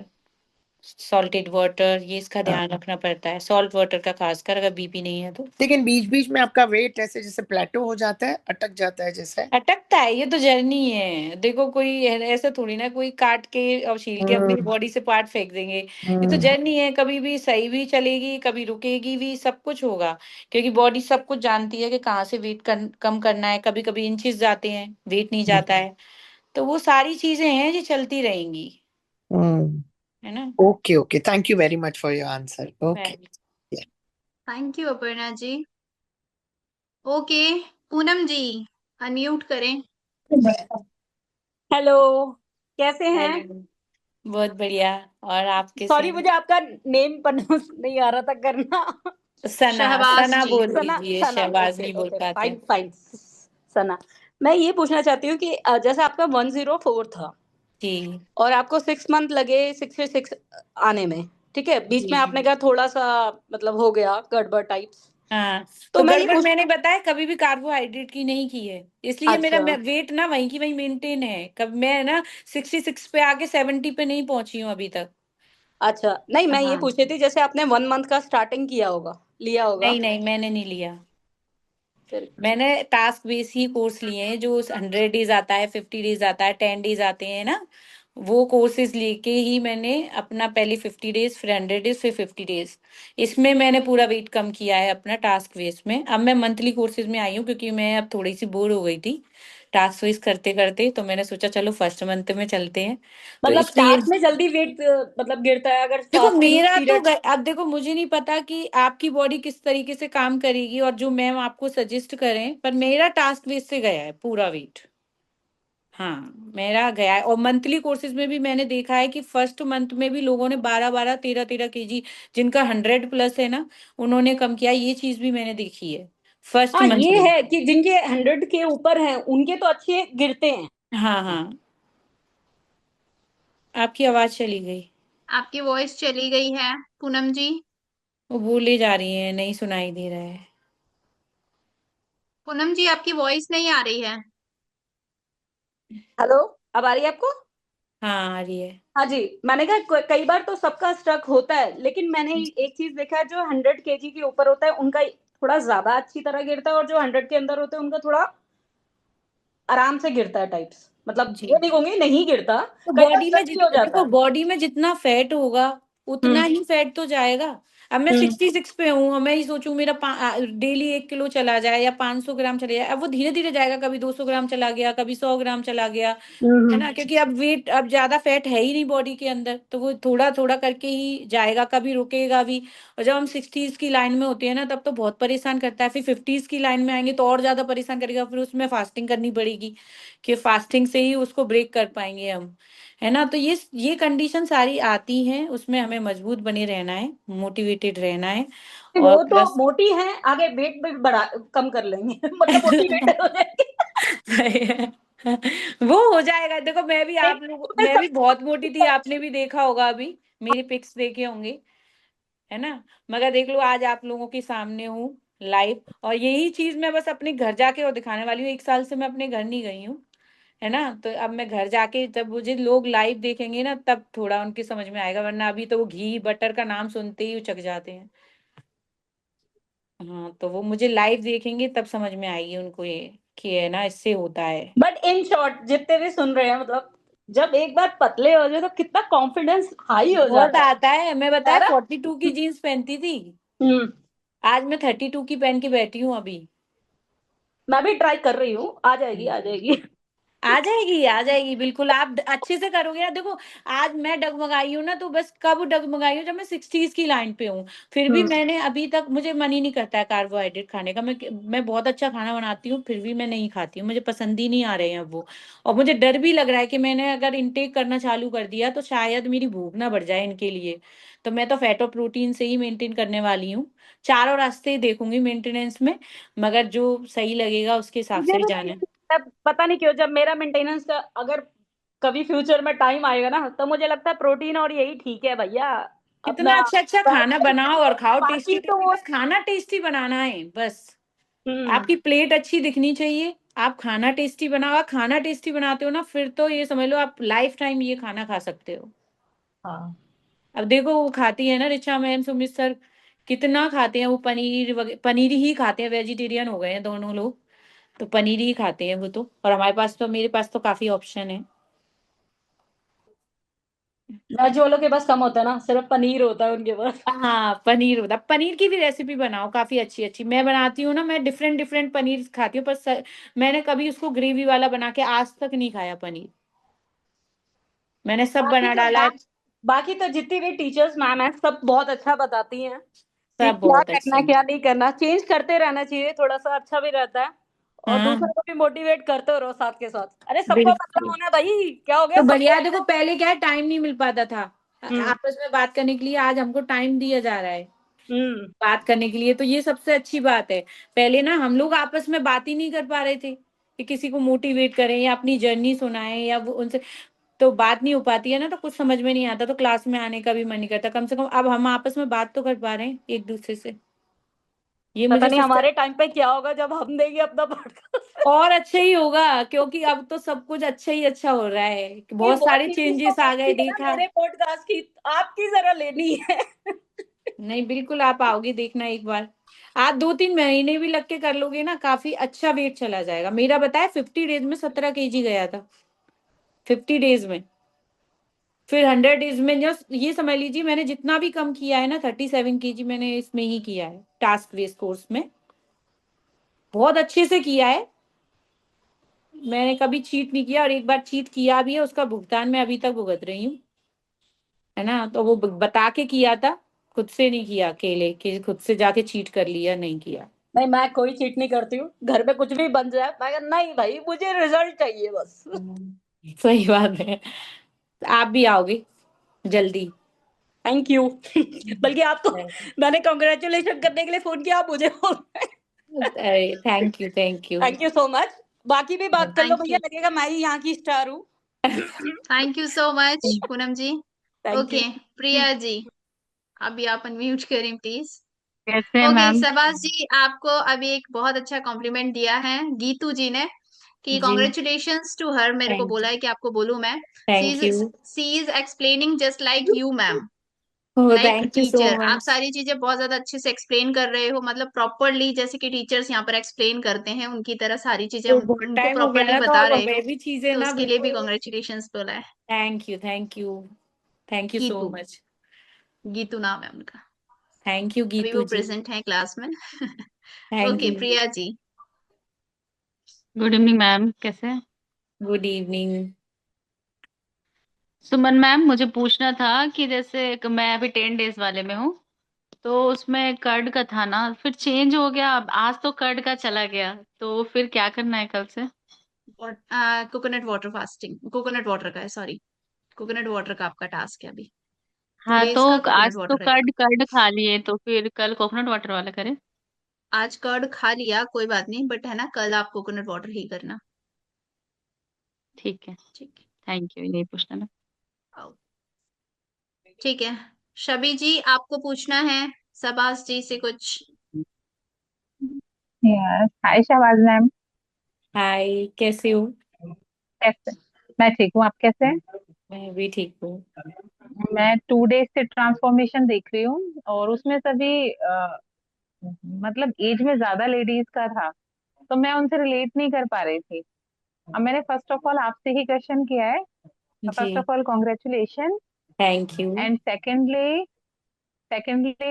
सॉल्टेड वाटर, ये इसका ध्यान रखना पड़ता है, सॉल्ट वाटर का खासकर, अगर बीपी नहीं है तो। लेकिन बीच बीच में आपका वेट ऐसे जैसे प्लेटो हो जाता है, अटक जाता है जैसे? अटकता है, ये तो जर्नी है। देखो कोई ऐसा थोड़ी ना, कोई काट के और छील के अपनी हम्म। बॉडी से पार्ट फेंक देंगे। ये तो हम्म। जर्नी है, कभी भी सही भी चलेगी, कभी रुकेगी भी, सब कुछ होगा। क्योंकि बॉडी सब कुछ जानती है कि कहाँ से वेट कम करना है। कभी कभी इंचेस जाते हैं, वेट नहीं जाता है। तो वो सारी चीजें हैं जो चलती रहेंगी, हम्म। है ना। Okay okay, thank you very much for your answer. Okay. Well, thank you Aparna ji. Okay, Poonam ji unmute करें। हेलो, कैसे हैं? हेलो, बहुत बढ़िया। और आप कैसे सॉरी, हैं? मुझे आपका नेम प्रोनाउंस नहीं आ रहा था करना। सना, शहबाज सना जी। बोल सना, दीजिए, सना। शहबाज ओके नहीं बोल ओके, पाते। Fine fine. सना। मैं ये पूछना चाहती हूँ कि जैसे आपका 104 था जी और आपको 6 मंथ लगे 66 आने में, ठीक है, बीच जी में जी। आपने कहा थोड़ा सा मतलब हो गया गड़बड़ टाइप्स। हाँ, तो तो मैं ये गड़बड़ पूछ मैंने बताया, कभी भी कार्बोहाइड्रेट की नहीं की है, इसलिए मेरा अच्छा वेट ना वहीं की वहीं मेंटेन है। कब मैं ना 66 पे आके 70 पे नहीं पहुंची हूँ अभी तक। अच्छा, नहीं मैं ये हाँ, पूछ रही थी, जैसे आपने 1 मंथ का स्टार्टिंग किया होगा, लिया होगा नहीं नहीं, मैंने नहीं लिया। फिर। मैंने टास्क बेस ही कोर्स लिए हैं, जो 100 डेज आता है, 50 डेज आता है, 10 डेज आते हैं ना। वो कोर्सेज लेके ही मैंने अपना पहले 50 डेज, फिर 100 डेज, फिर 50 डेज, इसमें मैंने पूरा वेट कम किया है अपना टास्क बेस में। अब मैं मंथली कोर्सेज में आई हूँ, क्योंकि मैं अब थोड़ी सी बोर हो गई थी टास्क बेस करते करते। तो मैंने सोचा चलो फर्स्ट मंथ में चलते हैं, तो मतलब इसलिए। स्टार्ट में जल्दी वेट मतलब गिरता है अगर देखो फास्टिंग मेरा तो पीरियड। अब देखो, मुझे नहीं पता कि आपकी बॉडी किस तरीके से काम करेगी और जो मैम आपको सजेस्ट करें, पर मेरा टास्क बेस से गया है पूरा वेट। हाँ, मेरा गया है। और मंथली कोर्सेज में भी मैंने देखा है कि फर्स्ट मंथ में भी लोगों ने 12-12, 13-13 केजी, जिनका 100 प्लस है ना, उन्होंने कम किया। ये चीज भी मैंने देखी है फर्स्ट हाँ, मंथ ये में। है कि जिनके 100 के ऊपर हैं उनके तो अच्छे गिरते हैं। हाँ हाँ, आपकी आवाज चली गई। आपकी वॉइस चली गई है पूनम जी। वो बोले जा रही है, नहीं सुनाई दे रहा है। पूनम जी आपकी वॉइस नहीं आ रही है। हेलो, अब आ रही है आपको? हाँ, आ रही है। हाँ जी, मैंने कहा कई बार तो सबका स्ट्रक होता है, लेकिन मैंने एक चीज देखा है, जो 100 केजी के ऊपर होता है उनका थोड़ा ज्यादा अच्छी तरह गिरता है, और जो 100 के अंदर होते हैं उनका थोड़ा आराम से गिरता है टाइप्स। मतलब जी, ये नहीं कहूंगी नहीं गिरता, तो कई बार बॉडी में स्ट्रक भी हो जाता देखो, है। बॉडी में जितना फैट होगा उतना हम्म ही फैट तो जाएगा। अब मैं हम्म 66 पे हूँ, और मैं ही सोचूं मेरा डेली 1 किलो चला जाए या 500 ग्राम चले जाए, अब वो धीरे धीरे जाएगा। कभी 200 ग्राम चला गया, कभी 100 ग्राम चला गया, है हम्म। ना। क्योंकि अब वेट, अब ज्यादा फैट है ही नहीं बॉडी के अंदर, तो वो थोड़ा थोड़ा करके ही जाएगा, कभी रुकेगा भी। और जब हम 60s की लाइन में होते हैं ना, तब तो बहुत परेशान करता है। फिर 50s की लाइन में आएंगे तो और ज्यादा परेशान करेगा, फिर उसमें फास्टिंग करनी पड़ेगी, कि फास्टिंग से ही उसको ब्रेक कर पाएंगे हम, है ना। तो ये कंडीशन सारी आती हैं, उसमें हमें मजबूत बने रहना है, मोटिवेटेड रहना है। और वो तो प्लस मोटी है, आगे वेट भी बढ़ा कम कर लेंगे मतलब मोटिवेटेड हो जाएंगे। वो हो जाएगा। देखो मैं भी, आप लोग, मैं मैं भी सब बहुत मोटी थी, आपने भी देखा होगा, अभी मेरे पिक्स देखे होंगे, है ना। मगर देख लो, आज आप लोगों के सामने हूँ लाइव। और यही चीज मैं बस अपने घर जाके और दिखाने वाली हूँ। 1 साल से मैं अपने घर नहीं गई हूँ, है ना। तो अब मैं घर जाके, जब मुझे लोग लाइव देखेंगे ना, तब थोड़ा उनके समझ में आएगा, वरना अभी तो वो घी बटर का नाम सुनते ही उचक जाते हैं। हाँ, तो वो मुझे लाइव देखेंगे तब समझ में आएगी उनको, ये कि है ना, इससे होता है। बट इन शॉर्ट जितने भी सुन रहे हैं, मतलब जब एक बार पतले हो जाए तो कितना कॉन्फिडेंस हाई हो बहुत जाता आता है। मैं है बताया ना। 42 की जीन्स पहनती थी, हम्म। आज मैं 32 की पहन के बैठी हूँ अभी। मैं भी ट्राई कर रही हूँ, आ जाएगी आ जाएगी। आ जाएगी बिल्कुल। आप अच्छे से करोगे ना, देखो आज मैं डगमगाई हूँ ना, तो बस कब डगमगाई हूँ जब मैं 60s की लाइन पे हूँ। फिर भी मैंने अभी तक, मुझे मन ही नहीं करता है कार्बोहाइड्रेट खाने का। मैं बहुत अच्छा खाना बनाती हूँ, फिर भी मैं नहीं खाती हूँ, मुझे पसंद ही नहीं आ रहे हैं अब वो। और मुझे डर भी लग रहा है कि मैंने अगर इनटेक करना चालू कर दिया तो शायद मेरी भूख ना बढ़ जाए इनके लिए। तो मैं तो फैट और प्रोटीन से ही मेंटेन करने वाली हूँ। चारों रास्ते देखूंगी मेंटेनेंस में, मगर जो सही लगेगा उसके हिसाब मुझे से ही भी जाना है। पता नहीं क्यों, जब मेरा मेंटेनेंस का अगर कभी फ्यूचर में टाइम आएगा ना, तो मुझे लगता है प्रोटीन और यही ठीक है भैया। कितना अपना अच्छा अच्छा खाना बनाओ और खाओ, बाकी टेस्टी तो टेस्टी, वो बस खाना टेस्टी बनाना है बस। हम्म आपकी प्लेट अच्छी दिखनी चाहिए, आप खाना टेस्टी बनाओ। आप खाना टेस्टी बनाते हो ना, फिर तो ये समझ लो आप लाइफ टाइम ये खाना खा सकते हो। हाँ। अब देखो वो खाती है ना ऋचा मैम, सुमित सर, कितना खाते हैं वो, पनीर ही खाते हैं, वेजिटेरियन हो गए हैं दोनों लोग। तो पनीर ही खाते हैं वो तो, और हमारे पास तो, मेरे पास तो काफी ऑप्शन है। वेज वालों के पास कम होता है ना, सिर्फ पनीर होता है उनके पास। हाँ पनीर होता, पनीर की भी रेसिपी बनाओ काफी अच्छी अच्छी मैं बनाती हूँ ना। मैं डिफरेंट डिफरेंट पनीर खाती हूँ, पर मैंने कभी उसको ग्रेवी वाला बना के आज तक नहीं खाया पनीर। मैंने सब बाकी बना तो डाला है। मैम, बाकी तो जितनी भी टीचर्स मैम है, सब बहुत अच्छा बताती हैं कि सब क्या बहुत करना अच्छे। है क्या नहीं करना। चेंज करते रहना चाहिए, थोड़ा सा अच्छा भी रहता है। और हाँ दूसरों को भी मोटिवेट करते रहो साथ के साथ। अरे सबको मतलब बिल्कुल। होना है भाई, क्या हो गया तो सबको। बढ़िया, देखो पहले क्या है, टाइम नहीं मिल पाता था हम्म आपस में बात करने के लिए, आज हमको टाइम दिया जा रहा है हम्म बात करने के लिए, तो ये सबसे अच्छी बात है। पहले ना हम लोग आपस में बात ही नहीं कर पा रहे थे कि किसी को मोटिवेट करें या अपनी जर्नी सुनाएं या वो उनसे, तो बात नहीं हो पाती है ना, तो कुछ समझ में नहीं आता, तो क्लास में आने का भी मन नहीं करता। कम से कम अब हम आपस में बात तो कर पा रहे हैं एक दूसरे से, ये पता मुझे नहीं सबसे, हमारे टाइम पे क्या होगा जब हम देंगे अपना पॉडकास्ट। और अच्छा ही होगा, क्योंकि अब तो सब कुछ अच्छा ही अच्छा हो रहा है, ये बहुत बहुत सारे चीज तो चेंजेस आ गए बनती है ना देखा। मेरे पॉडकास्ट की, आपकी जरा लेनी है। नहीं बिल्कुल, आप आओगे देखना एक बार। आप 2-3 महीने भी लग के कर लोगे ना, काफी अच्छा वेट चला जाएगा। मेरा बताया 50 डेज में 17 kg गया था, 50 डेज में। फिर 100 डेज में, जो ये समझ लीजिए मैंने जितना भी कम किया है ना, 37 kg मैंने इसमें ही किया है, टास्क बेस्ड कोर्स में बहुत अच्छे से किया है। मैंने कभी चीट नहीं किया, और एक बार चीट किया भी है, उसका भुगतान मैं अभी तक भुगत रही हूँ, है ना। तो वो बता के किया था, खुद से नहीं किया अकेले, कि खुद से जाके चीट कर लिया, नहीं किया। नहीं, मैं कोई चीट नहीं करती हूँ। घर में कुछ भी बन जाए, मैं कहा, नहीं भाई मुझे रिजल्ट चाहिए बस। सही बात है। आप भी आओगे जल्दी। Thank you. बल्कि आप तो, मैंने कांग्रेचुलेशन करने के लिए फोन किया, आप मुझे बोल रहे हैं। अरे thank you thank you. Thank you so much. बाकी भी बात कर लो थैंक भैया, यू। लगेगा मैं ही यहाँ की स्टार हूँ। Thank you so much Poonam ji. Thank you. Okay Priya ji, अभी आप अनम्यूट करें प्लीज। कैसे हैं ओके मैम? शबाज जी, आपको अभी एक बहुत अच्छा कॉम्प्लीमेंट दिया है गीतू जी ने, कि जी कॉन्ग्रेचुलेशंस टू हर, मेरे को थैंक बोला यू है कि आपको बोलूं मैं। Thank you. She is explaining just like you ma'am, oh like thank you so teacher. आप मच। सारी चीजें बहुत ज्यादा अच्छे से एक्सप्लेन कर रहे हो, मतलब प्रॉपरली, जैसे कि टीचर्स यहाँ पर एक्सप्लेन करते हैं उनकी तरह सारी चीजें तो बहुत उनको टाइम हो गया प्रॉपरली ना, तो बता अब रहे हो। मैं भी चीजें तो ना उसके लिए भी बिल्कुल। कॉन्ग्रेचुलेशंस बोला है। Thank you thank you thank you so Geetu, much. Geetu नाम है उनका। थैंक यू अभी गीतू वो जी। प्रेजेंट है क्लास में। Thank okay you. Priya ji. Good evening ma'am, कैसे हैं? Good evening. सुमन मैम, मुझे पूछना था कि जैसे मैं अभी 10 डेज वाले में हूँ, तो उसमें कर्ड का था ना, फिर चेंज हो गया, अब आज तो कर्ड का चला गया, तो फिर क्या करना है कल से? Coconut water fasting, coconut water का है, सॉरी, कोकोनट वाटर का आपका टास्क है अभी। टू हाँ, तो डेज का कोकोनट आज तो वाटर रहेगा। कर्ड कर्ड खा लिए, तो फिर कल कोकोनट वाटर वाला करें? आज कर्ड खा लिया कोई बात नहीं, बट है ना, कल आप कोकोनट वाटर ही करना। ठीक है। ठीक है। थैंक यू, यही पूछना था। आओ। ठीक है। शबी जी, आपको पूछना है शबाज जी से कुछ। यस, हाय शहबाज मैम। हाय, कैसे हो? कैसे? मैं ठीक हूँ, आप कैसे हैं? मैं भी ठीक हूँ। मैं 2 डेज से ट्रांसफॉर्मेशन देख रही हूँ, और उसमें सभी मतलब एज में ज्यादा लेडीज का था, तो मैं उनसे रिलेट नहीं कर पा रही थी। अब मैंने फर्स्ट ऑफ ऑल आपसे ही क्वेश्चन किया है। फर्स्ट जी of all congratulation. Thank you. And secondly,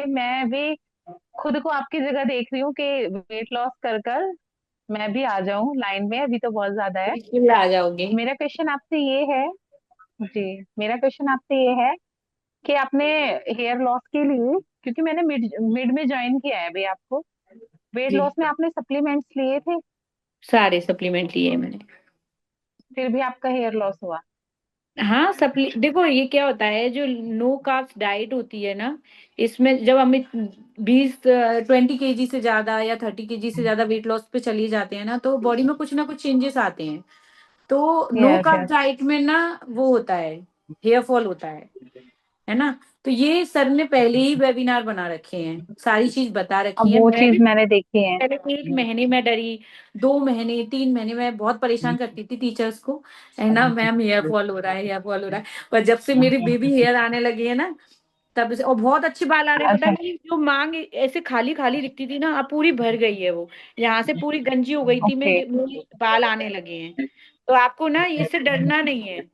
मैं भी खुद को आपकी जगह देख रही हूँ कि वेट लॉस कर कर मैं भी आ जाऊं लाइन में, अभी तो बहुत ज्यादा है। बिल्कुल आ जाओगे। मेरा क्वेश्चन आपसे ये है, जी, मेरा क्वेश्चन आपसे ये है कि आपने हेयर लॉस के लिए, क्योंकि मैंने मिड मिड में ज्वाइन किया है अभी आपको, वेट जी, लॉस में आपने सप्लीमेंट्स लिए थे, सारे सप्लीमेंट लिए मैंने। फिर भी आपका हेयर लॉस हुआ? हाँ, सप्ली देखो ये क्या होता है, जो नो कार्ब्स डाइट होती है ना, इसमें जब हमें 20 केजी से ज्यादा या 30 केजी से ज्यादा वेट लॉस पे चली जाते हैं ना, तो बॉडी में कुछ ना कुछ चेंजेस आते हैं। तो no yes carb yes. Diet में ना वो होता है, हेयर फॉल होता है ना। तो ये सर ने पहले ही वेबिनार बना रखे हैं, सारी चीज बता रखी अब है। वो मैं भी चीज मैंने देखी है। पहले 1 महीने में डरी, 2 महीने 3 महीने में बहुत परेशान करती थी टीचर्स को, है ना, मैम हेयर फॉल हो रहा है, हेयर फॉल हो रहा है। पर जब से मेरे बेबी हेयर आने लगे हैं ना, तब से, और बहुत अच्छे बाल आ रहे हैं। पता अच्छा। नहीं, जो मांग ऐसे खाली खाली दिखती थी ना, अब पूरी भर गई है वो, यहाँ से पूरी गंजी हो गई थी, ओके। मेरे बाल आने लगे हैं। तो आपको ना इससे डरना नहीं है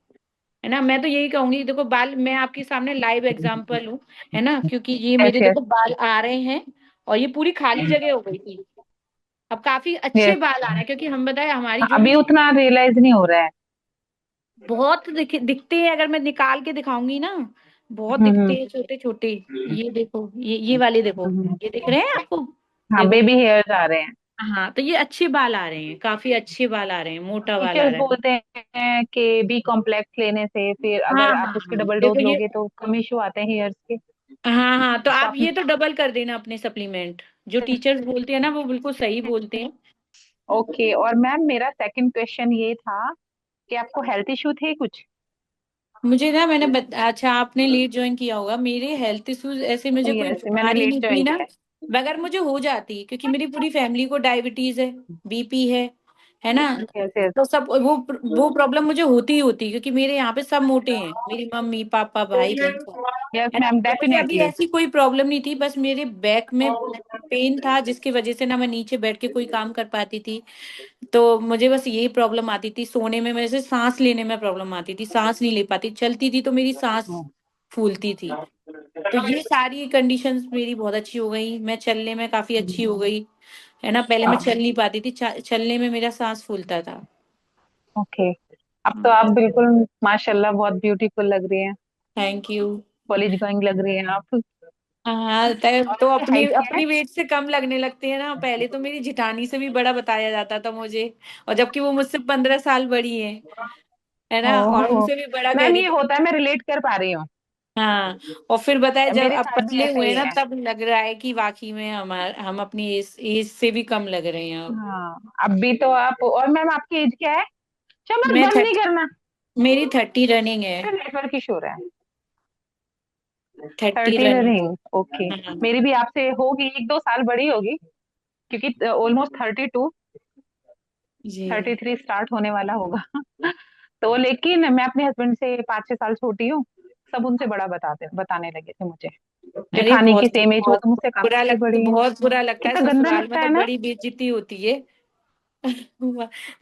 ना। मैं तो यही कहूंगी, देखो बाल, मैं आपके सामने लाइव एग्जांपल हूँ, है ना, क्योंकि ये यस मेरे यस देखो बाल आ रहे हैं, और ये पूरी खाली जगह हो गई थी, अब काफी अच्छे यस। बाल आ रहे हैं, क्योंकि हम बताए हमारी जो भी अभी उतना रियलाइज नहीं हो रहा है। बहुत दिखते हैं, अगर मैं निकाल के दिखाऊंगी ना, बहुत दिखते हम्म हैं छोटे छोटे। ये देखो, ये वाले देखो, हम्म। ये दिख रहे हैं आपको? हाँ, देखो, बेबी हेयर्स आ रहे हैं। हाँ, तो ये अच्छे बाल आ रहे हैं, काफी अच्छे बाल आ रहे हैं, मोटा बाल आ टीचर्स रहा है। बोलते हैं कि बी कॉम्प्लेक्स लेने से फिर हाँ अगर आप हाँ उसके हाँ, डबल देखो डोज ये, लोगे तो कम इशू आते हैं हेयर्स के। हाँ हाँ, तो तो आप आपने, ये तो डबल कर देना अपने सप्लीमेंट। जो टीचर्स बोलते हैं ना, वो बिल्कुल सही बोलते हैं। ओके। और मैम मेरा सेकंड क्वेश्चन ये था कि आपको हेल्थ इशू थे कुछ? मुझे ना, अच्छा, आपने लेट ज्वाइन किया होगा, मेरे हेल्थ इश्यूज ऐसे मुझे कोई यस, मैंने बीमारी लेट नहीं थी ज्वाइन ना, किया मगर मुझे हो जाती, क्योंकि मेरी पूरी फैमिली को डायबिटीज है, बीपी है ना। है। Yes yes. तो सब वो प्रॉब्लम मुझे होती ही होती, क्योंकि मेरे यहाँ पे सब मोटे हैं, मेरी मम्मी पापा भाई बहन सब, यस है ना। मैम, तो मुझे अभी डेफिनेटली। ऐसी कोई प्रॉब्लम नहीं थी, बस मेरे बैक में पेन था, जिसकी वजह से ना मैं नीचे बैठ के कोई काम कर पाती थी। तो मुझे बस यही प्रॉब्लम आती थी, सोने में मेरे से सांस लेने में प्रॉब्लम आती थी, सांस नहीं ले पाती, चलती थी तो मेरी सांस फूलती थी। तो ये सारी कंडीशंस मेरी बहुत अच्छी हो गई, मैं चलने में काफी अच्छी हो गई, है ना। पहले मैं चल नहीं पाती थी, चलने में मेरा सांस फूलता था। ओके। अब तो आप बिल्कुल माशाल्लाह बहुत ब्यूटीफुल लग रही हैं, थैंक यू। कॉलेज गोइंग लग रही हैं आप। हाँ, और तो आपकी अपनी हाइट क्या है? अपनी वेट से कम लगने लगते हैं ना। पहले तो मेरी जिठानी से भी बड़ा बताया जाता था मुझे, और जबकि वो मुझसे 15 साल बड़ी है ना, और ओहो। उनसे भी बड़ा मैम कहती ये थी। होता है, मैं रिलेट कर पा रही हूँ। हाँ, और फिर बताए, जब मेरे अब साथ भी पतले ऐसा हुए ही ना, है। तब लग रहा है कि वाकई में हम अपनी एज से भी कम लग रहे हैं अब। हाँ, अभी तो आप, और मैम आपकी एज क्या है? चमक मैं बंद नहीं 30, करना। मेरी 30 रनिंग है। फिर नेटवर्क इशू हो रहा है। 30 30 रनिंग। Running, okay. हाँ मेरी भी आपसे होगी, 1-2 साल बड़ी होगी, क्योंकि ऑलमोस्ट 32, जी। 33 स्टार्ट होने वाला होगा। तो लेकिन मैं अपने हस्बैंड से 5-6 साल छोटी हूँ। सब उनसे बड़ा बताने लगे थे मुझे। अरे जेठानी की बहुत सेम एज, वो बहुत तो मुझसे काफी बड़ी है। बहुत बुरा लगता है, कितना गंदा ससुराल में लगता तो है ना। बड़ी बेइज्जती होती है।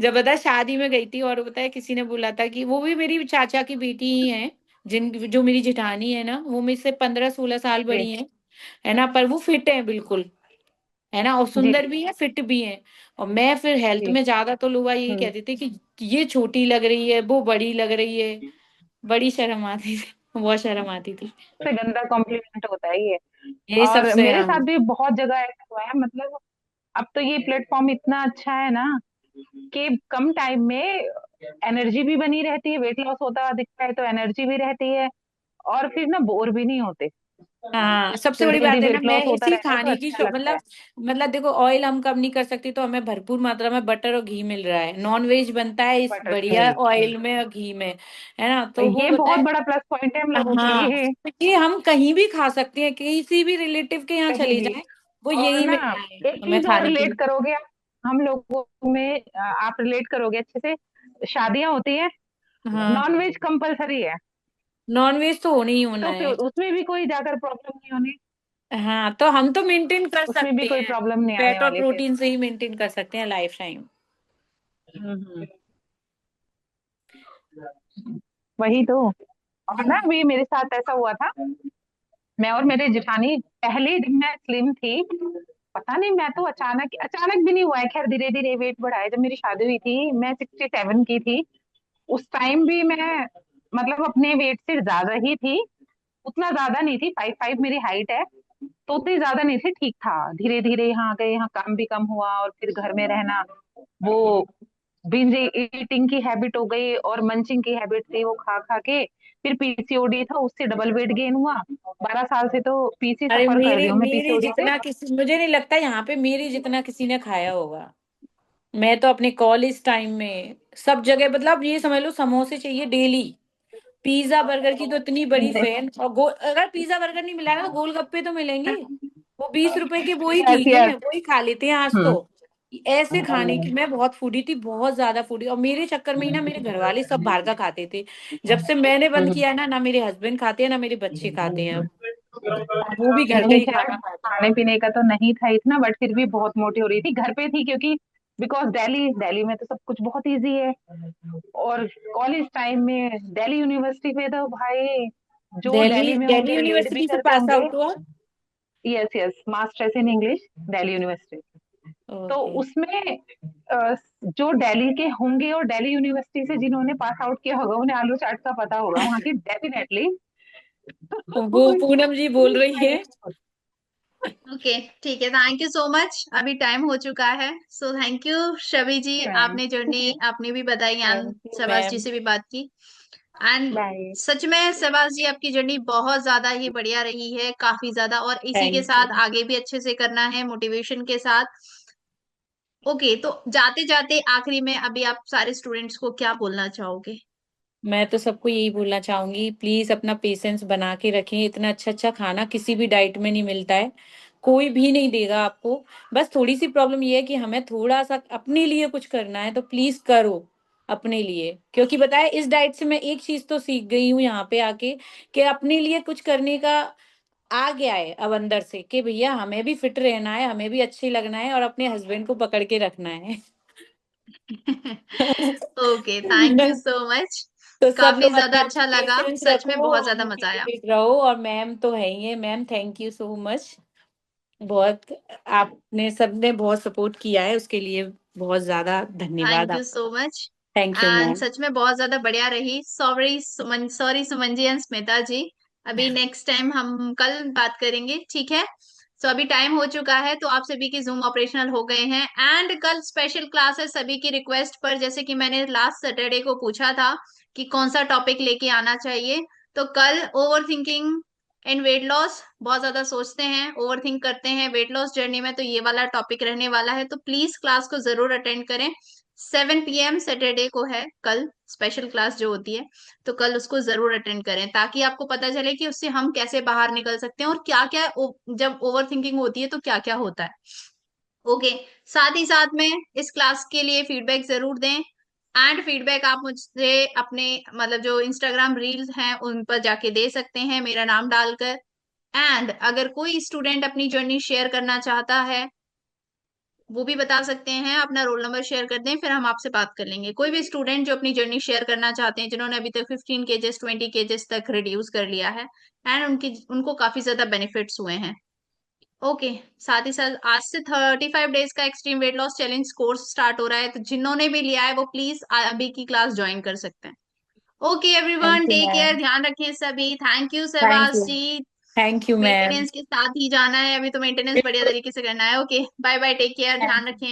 जब बता शादी में गई थी, और बताया किसी ने बोला था कि वो भी मेरी चाचा की बेटी ही है, जो मेरी जेठानी है ना, वो मेरे से 15-16 साल जी बड़ी है ना, पर वो फिट है बिल्कुल, है ना, और जी सुंदर भी है, फिट भी है। और मैं फिर हेल्थ जी। में ज्यादा, तो लोग यही हम्म। कहते थे कि ये छोटी लग रही है, वो बड़ी लग रही है। बड़ी शर्म आती थी, बहुत शर्म आती थी। सबसे गंदा कॉम्प्लीमेंट होता है ये। यही और सबसे, मेरे हाँ। साथ भी बहुत जगह ऐसा हुआ है, मतलब अब तो ये प्लेटफॉर्म इतना अच्छा है ना कि कम टाइम में एनर्जी भी बनी रहती है, वेट लॉस होता दिखता है तो एनर्जी भी रहती है, और फिर ना बोर भी नहीं होते। हाँ, सबसे बड़ी जल्दी जल्दी बात है ना, वेट मैं लॉस होता इसी रहता है तो खाने की अच्छा लगता है। मतलब देखो, ऑयल हम कम नहीं कर सकते, तो हमें भरपूर मात्रा में बटर और घी मिल रहा है, नॉन वेज बनता है इस बटर बढ़िया घी, ऑयल में और घी में, है ना, तो वो ये बहुत बताए। बड़ा प्लस पॉइंट है हम लोगों के हाँ, लिए। तो ये हम कहीं भी खा सकते हैं, किसी भी रिलेटिव के यहाँ कहीं चले भी। जाएं, वो और यही ना मिल रहा है एक हमें चीज और खाने के रिलेट लिए। करोगे आप, हम लोगों में, आप रिलेट करोगे अच्छे से, शादियां होती है, हाँ, नॉन वेज कंपलसरी है, नॉन वेज तो होना ही होना तो फिर है। उसमें भी कोई जाकर प्रॉब्लम नहीं होनी, हाँ, तो हम तो मेंटेन कर उसमें भी सकते कोई हैं, प्रॉब्लम नहीं आने फैट और वाली फिर। प्रोटीन से ही मेंटेन कर सकते हैं लाइफ टाइम। हम्म। वही तो। और ना अभी मेरे साथ ऐसा हुआ था, मैं और मेरे जेठानी, पहले दिन मैं स्लिम थी, पता नहीं, मैं तो अचानक अचानक भी नहीं हुआ है, खैर धीरे धीरे वेट बढ़ा है। जब मेरी शादी हुई थी मैं 67 की थी, उस टाइम भी मैं मतलब अपने वेट से ज्यादा ही थी। उतना ज्यादा नहीं थी, 5'5" मेरी हाइट है, तो उतनी ज्यादा नहीं थी, ठीक था। धीरे धीरे यहाँ गए, यहाँ काम भी कम हुआ, और फिर घर में रहना, वो बिंज ईटिंग की हैबिट हो गई और मंचिंग की हैबिट थी, वो खा खा के फिर पीसीओडी था, उससे डबल वेट गेन हुआ। 12 साल से तो पीसी अरे सफर कर रही मेरी हूँ मैं मेरी पीसीओडी से। जितना किसी, मुझे नहीं लगता यहाँ पे मेरी जितना किसी ने खाया होगा। मैं तो अपने कॉलेज टाइम में सब जगह, मतलब ये समझ लो समोसे चाहिए डेली। पिज्जा बर्गर की तो इतनी बड़ी फैन, और अगर पिज्जा बर्गर नहीं मिला ना तो गोलगप्पे तो मिलेंगे। वो 20 रुपए के, वो ही यस ठीक है, यस। वो ही खा लेते हैं आज तो। ऐसे खाने की मैं बहुत फूडी थी, बहुत ज्यादा फूडी, और मेरे चक्कर में ही ना मेरे घर वाले सब बाहर का खाते थे। जब से मैंने बंद किया ना, ना मेरे हस्बैंड खाते हैं ना मेरे बच्चे खाते हैं अब वो भी घर का नहीं ही खैर, खाना खाते हैं। खाने पीने का तो नहीं था इतना, बट फिर भी बहुत मोटी हो रही थी, घर पे थी क्योंकि बिकॉज दिल्ली दिल्ली में तो सब कुछ बहुत इजी है। और कॉलेज टाइम में दिल्ली यूनिवर्सिटी पे तो भाई, जो दिल्ली दिल्ली में दिल्ली होंगे लीड भी यूनिवर्सिटी से करते पास होंगे। आउट हुआ। Yes yes, masters in English, Delhi university. तो ओके। उसमें जो दिल्ली के होंगे और दिल्ली यूनिवर्सिटी से जिन्होंने पास आउट किया होगा उन्हें आलू चाट का पता होगा वहां की, डेफिनेटली। वो पूनम जी बोल रही है। ओके, ठीक है, थैंक यू सो मच। अभी टाइम हो चुका है, so thank you Shabi ji, ma'am, आपने जर्नी आपने भी बताई and thank you Shahbaz ji ma'am. से भी बात की। And bye. सच में शहबाज जी आपकी जर्नी बहुत ज्यादा ही बढ़िया रही है, काफी ज्यादा, और इसी के थैंक यू। साथ आगे भी अच्छे से करना है मोटिवेशन के साथ। ओके, तो जाते जाते आखिरी में अभी आप सारे स्टूडेंट्स को क्या बोलना चाहोगे? मैं तो सबको यही बोलना चाहूंगी, प्लीज अपना पेशेंस बना के रखें। इतना अच्छा अच्छा खाना किसी भी डाइट में नहीं मिलता है, कोई भी नहीं देगा आपको। बस थोड़ी सी प्रॉब्लम ये है कि हमें थोड़ा सा अपने लिए कुछ करना है, तो प्लीज करो अपने लिए। क्योंकि बताए, इस डाइट से मैं एक चीज तो सीख गई हूँ यहाँ पे आके, कि अपने लिए कुछ करने का आ गया है अब अंदर से, कि भैया हमें भी फिट रहना है, हमें भी अच्छी लगना है, और अपने हस्बैंड को पकड़ के रखना है। Okay, thank you so much. तो सब काफी लोग ज्यादा अपना अच्छा लगा, पेशेंस सच में रखो बहुत और ज्यादा मजा आया। मोटिवेटेड रहो, और मैम तो है ही है। Ma'am thank you so much, बहुत आपने सबने बहुत सपोर्ट किया है, उसके लिए बहुत ज्यादा धन्यवाद थैंक यू सो आपका। Much. Thank you and ma'am. सच में बहुत ज्यादा बढ़िया रही। Sorry Suman ji and Smita ji. अभी नेक्स्ट टाइम हम कल बात करेंगे, ठीक है? सो अभी टाइम हो चुका है, तो आप सभी के जूम ऑपरेशनल हो गए हैं, एंड कल स्पेशल क्लास है सभी की रिक्वेस्ट पर। जैसे कि मैंने लास्ट सैटरडे को पूछा था कि कौन सा टॉपिक लेके आना चाहिए, तो कल over thinking in weight loss, बहुत ज्यादा सोचते हैं, ओवर थिंक करते हैं वेट लॉस जर्नी में, तो ये वाला टॉपिक रहने वाला है। तो प्लीज क्लास को जरूर अटेंड करें। 7 PM सैटरडे को है कल स्पेशल क्लास जो होती है, तो कल उसको जरूर अटेंड करें, ताकि आपको पता चले कि उससे हम कैसे बाहर निकल सकते हैं और क्या क्या जब ओवर थिंकिंग होती है तो क्या क्या होता है। ओके, साथ ही साथ में इस क्लास के लिए फीडबैक जरूर दें, एंड फीडबैक आप मुझसे अपने मतलब जो इंस्टाग्राम रील्स हैं उन पर जाके दे सकते हैं मेरा नाम डालकर। एंड अगर कोई स्टूडेंट अपनी जर्नी शेयर करना चाहता है, वो भी बता सकते हैं, अपना रोल नंबर शेयर कर दें, फिर हम आपसे बात कर लेंगे। कोई भी स्टूडेंट जो अपनी जर्नी शेयर करना चाहते हैं, जिन्होंने अभी तक 15 kgs 20 kgs तक रिड्यूस कर लिया है, एंड उनको काफी ज्यादा बेनिफिट्स हुए हैं। ओके, साथ ही साथ आज से 35 डेज का extreme weight loss challenge course start हो रहा है, तो जिन्होंने भी लिया है वो प्लीज अभी की क्लास ज्वाइन कर सकते हैं। Okay thank everyone, you take care, ma'am. ध्यान रखें सभी। Thank you thank Shahbaz you. Ji. Thank you ma'am. Maintenance के साथ ही जाना है, अभी तो मेंटेनेंस बढ़िया बिल्कुल। तरीके से करना है। Okay, bye bye, take care, ध्यान रखें।